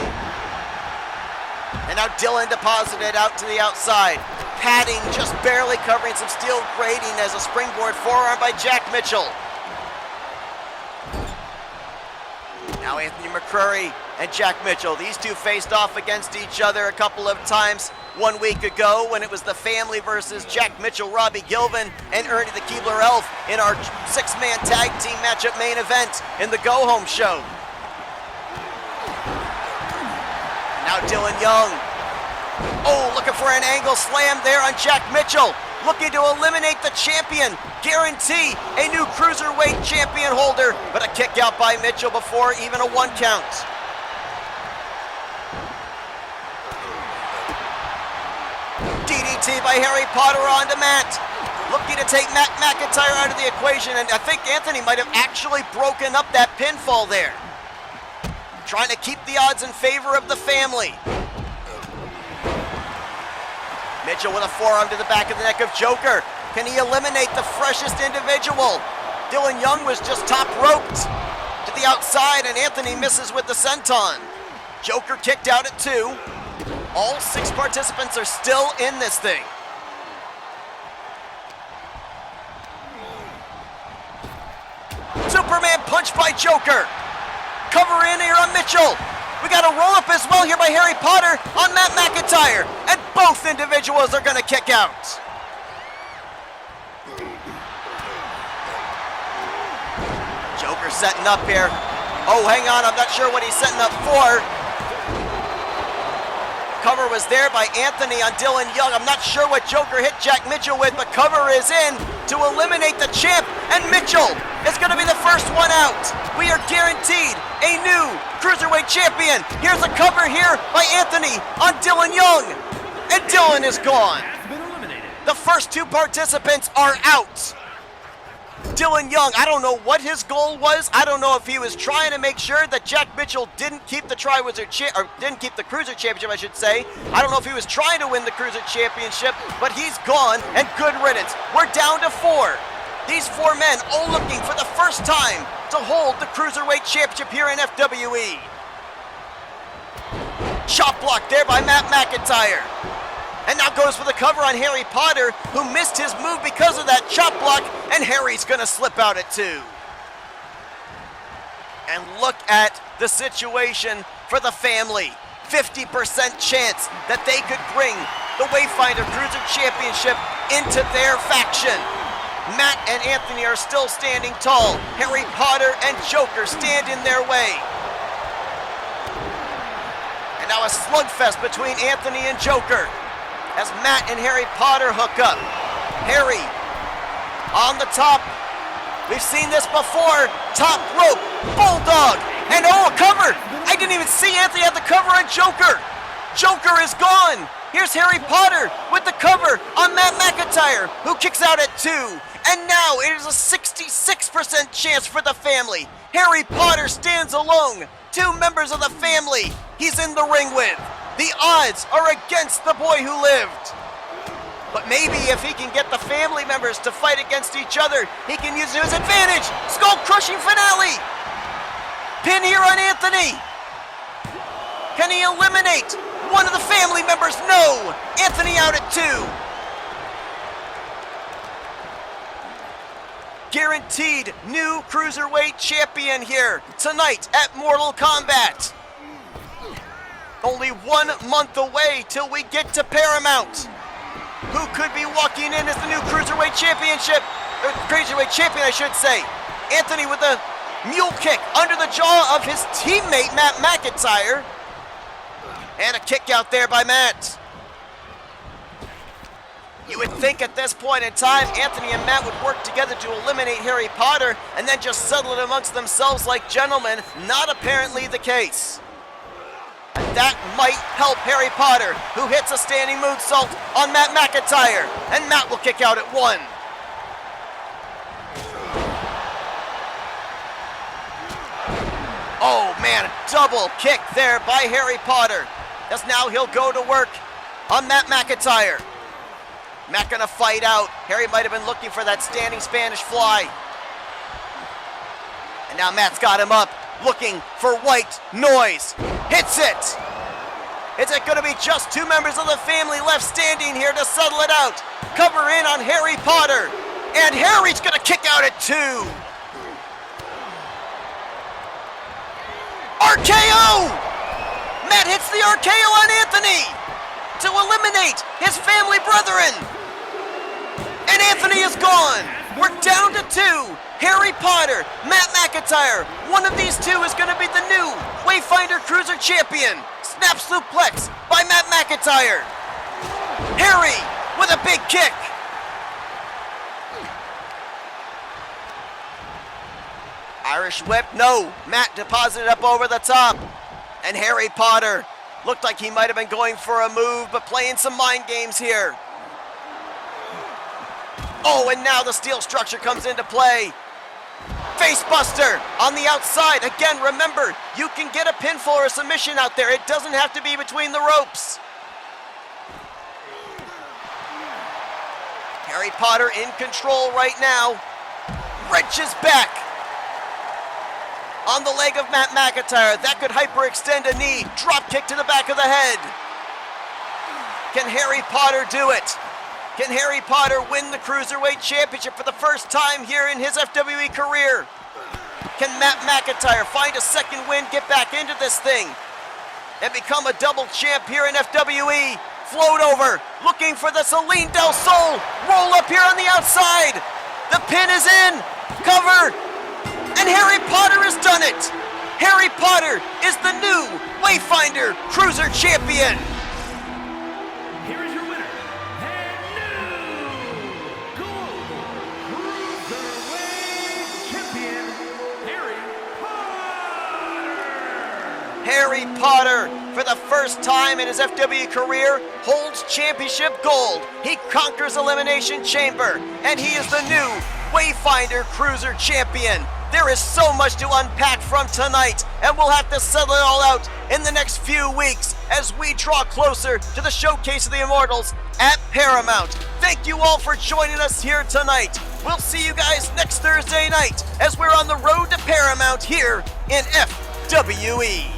And now Dylan deposited out to the outside. Padding, just barely covering some steel grating as a springboard forearm by Jack Mitchell. Now Anthony McCrory and Jack Mitchell. These two faced off against each other a couple of times 1 week ago when it was the family versus Jack Mitchell, Robbie Gilvin, and Ernie the Keebler Elf in our 6-man tag team matchup main event in the Go Home show. Now Dylan Young. Oh, looking for an angle slam there on Jack Mitchell. Looking to eliminate the champion. Guarantee a new Cruiserweight champion holder. But a kick out by Mitchell before even a 1 count. DDT by Harry Potter onto Matt. Looking to take Matt McIntyre out of the equation. And I think Anthony might have actually broken up that pinfall there. Trying to keep the odds in favor of the family. Mitchell with a forearm to the back of the neck of Joker. Can he eliminate the freshest individual? Dylan Young was just top roped to the outside, and Anthony misses with the senton. Joker kicked out at 2. All 6 participants are still in this thing. Superman punch by Joker. Cover in here on Mitchell. We got a roll-up as well here by Harry Potter on Matt McIntyre. And both individuals are going to kick out. Joker setting up here. Oh, hang on. I'm not sure what he's setting up for. Cover was there by Anthony on Dylan Young. I'm not sure what Joker hit Jack Mitchell with, but cover is in to eliminate the champ. And Mitchell is going to be the first one out. We are guaranteed a new Cruiserweight champion. Here's a cover here by Anthony on Dylan Young. And Dylan is gone. The first 2 participants are out. Dylan Young, I don't know what his goal was. I don't know if he was trying to make sure that Jack Mitchell didn't keep the didn't keep the Cruiser Championship, I should say. I don't know if he was trying to win the Cruiser Championship, but he's gone, and good riddance. We're down to 4. These 4 men all looking for the first time to hold the Cruiserweight Championship here in FWE. Chop block there by Matt McIntyre. And now goes for the cover on Harry Potter, who missed his move because of that chop block, and Harry's gonna slip out at 2. And look at the situation for the family. 50% chance that they could bring the Wayfinder Cruiser Championship into their faction. Matt and Anthony are still standing tall. Harry Potter and Joker stand in their way. And now a slugfest between Anthony and Joker as Matt and Harry Potter hook up. Harry on the top. We've seen this before. Top rope, bulldog, and oh, a cover. I didn't even see Anthony had the cover on Joker. Joker is gone. Here's Harry Potter with the cover on Matt McIntyre, who kicks out at 2. And now it is a 66% chance for the family. Harry Potter stands alone. 2 members of the family he's in the ring with. The odds are against the boy who lived. But maybe if he can get the family members to fight against each other, he can use it to his advantage. Skull-crushing finale. Pin here on Anthony. Can he eliminate one of the family members? No. Anthony out at 2. Guaranteed new Cruiserweight champion here tonight at Mortal Kombat. Only 1 month away till we get to Paramount. Who could be walking in as the new Cruiserweight Championship, or Cruiserweight Champion, I should say. Anthony with a mule kick under the jaw of his teammate, Matt McIntyre. And a kick out there by Matt. You would think at this point in time, Anthony and Matt would work together to eliminate Harry Potter and then just settle it amongst themselves like gentlemen. Not apparently the case. And that might help Harry Potter, who hits a standing moonsault on Matt McIntyre. And Matt will kick out at 1. Oh man, double kick there by Harry Potter. As now he'll go to work on Matt McIntyre. Matt gonna fight out. Harry might have been looking for that standing Spanish fly. And now Matt's got him up, looking for white noise. Hits it! Is it gonna be just 2 members of the family left standing here to settle it out? Cover in on Harry Potter. And Harry's gonna kick out at 2. RKO! Matt hits the RKO on Anthony to eliminate his family brethren. And Anthony is gone. We're down to 2. Harry Potter, Matt McIntyre. One of these 2 is going to be the new Wayfinder Cruiser Champion. Snap suplex by Matt McIntyre. Harry with a big kick. Irish whip, no. Matt deposited up over the top. And Harry Potter looked like he might have been going for a move, but playing some mind games here. Oh, and now the steel structure comes into play. Facebuster on the outside. Again, remember, you can get a pinfall or a submission out there. It doesn't have to be between the ropes. Harry Potter in control right now. Wrenches back on the leg of Matt McIntyre. That could hyperextend a knee. Drop kick to the back of the head. Can Harry Potter do it? Can Harry Potter win the Cruiserweight Championship for the first time here in his FWE career? Can Matt McIntyre find a second win, get back into this thing, and become a double champ here in FWE? Float over, looking for the Celine Del Sol. Roll up here on the outside. The pin is in. Cover. And Harry Potter has done it! Harry Potter is the new Wayfinder Cruiser Champion! Here is your winner, and new Global Cruiserweight Champion, Harry Potter! Harry Potter, for the first time in his FWE career, holds championship gold. He conquers Elimination Chamber, and he is the new Wayfinder Cruiser Champion. There is so much to unpack from tonight, and we'll have to settle it all out in the next few weeks as we draw closer to the Showcase of the Immortals at Paramount. Thank you all for joining us here tonight. We'll see you guys next Thursday night as we're on the road to Paramount here in FWE.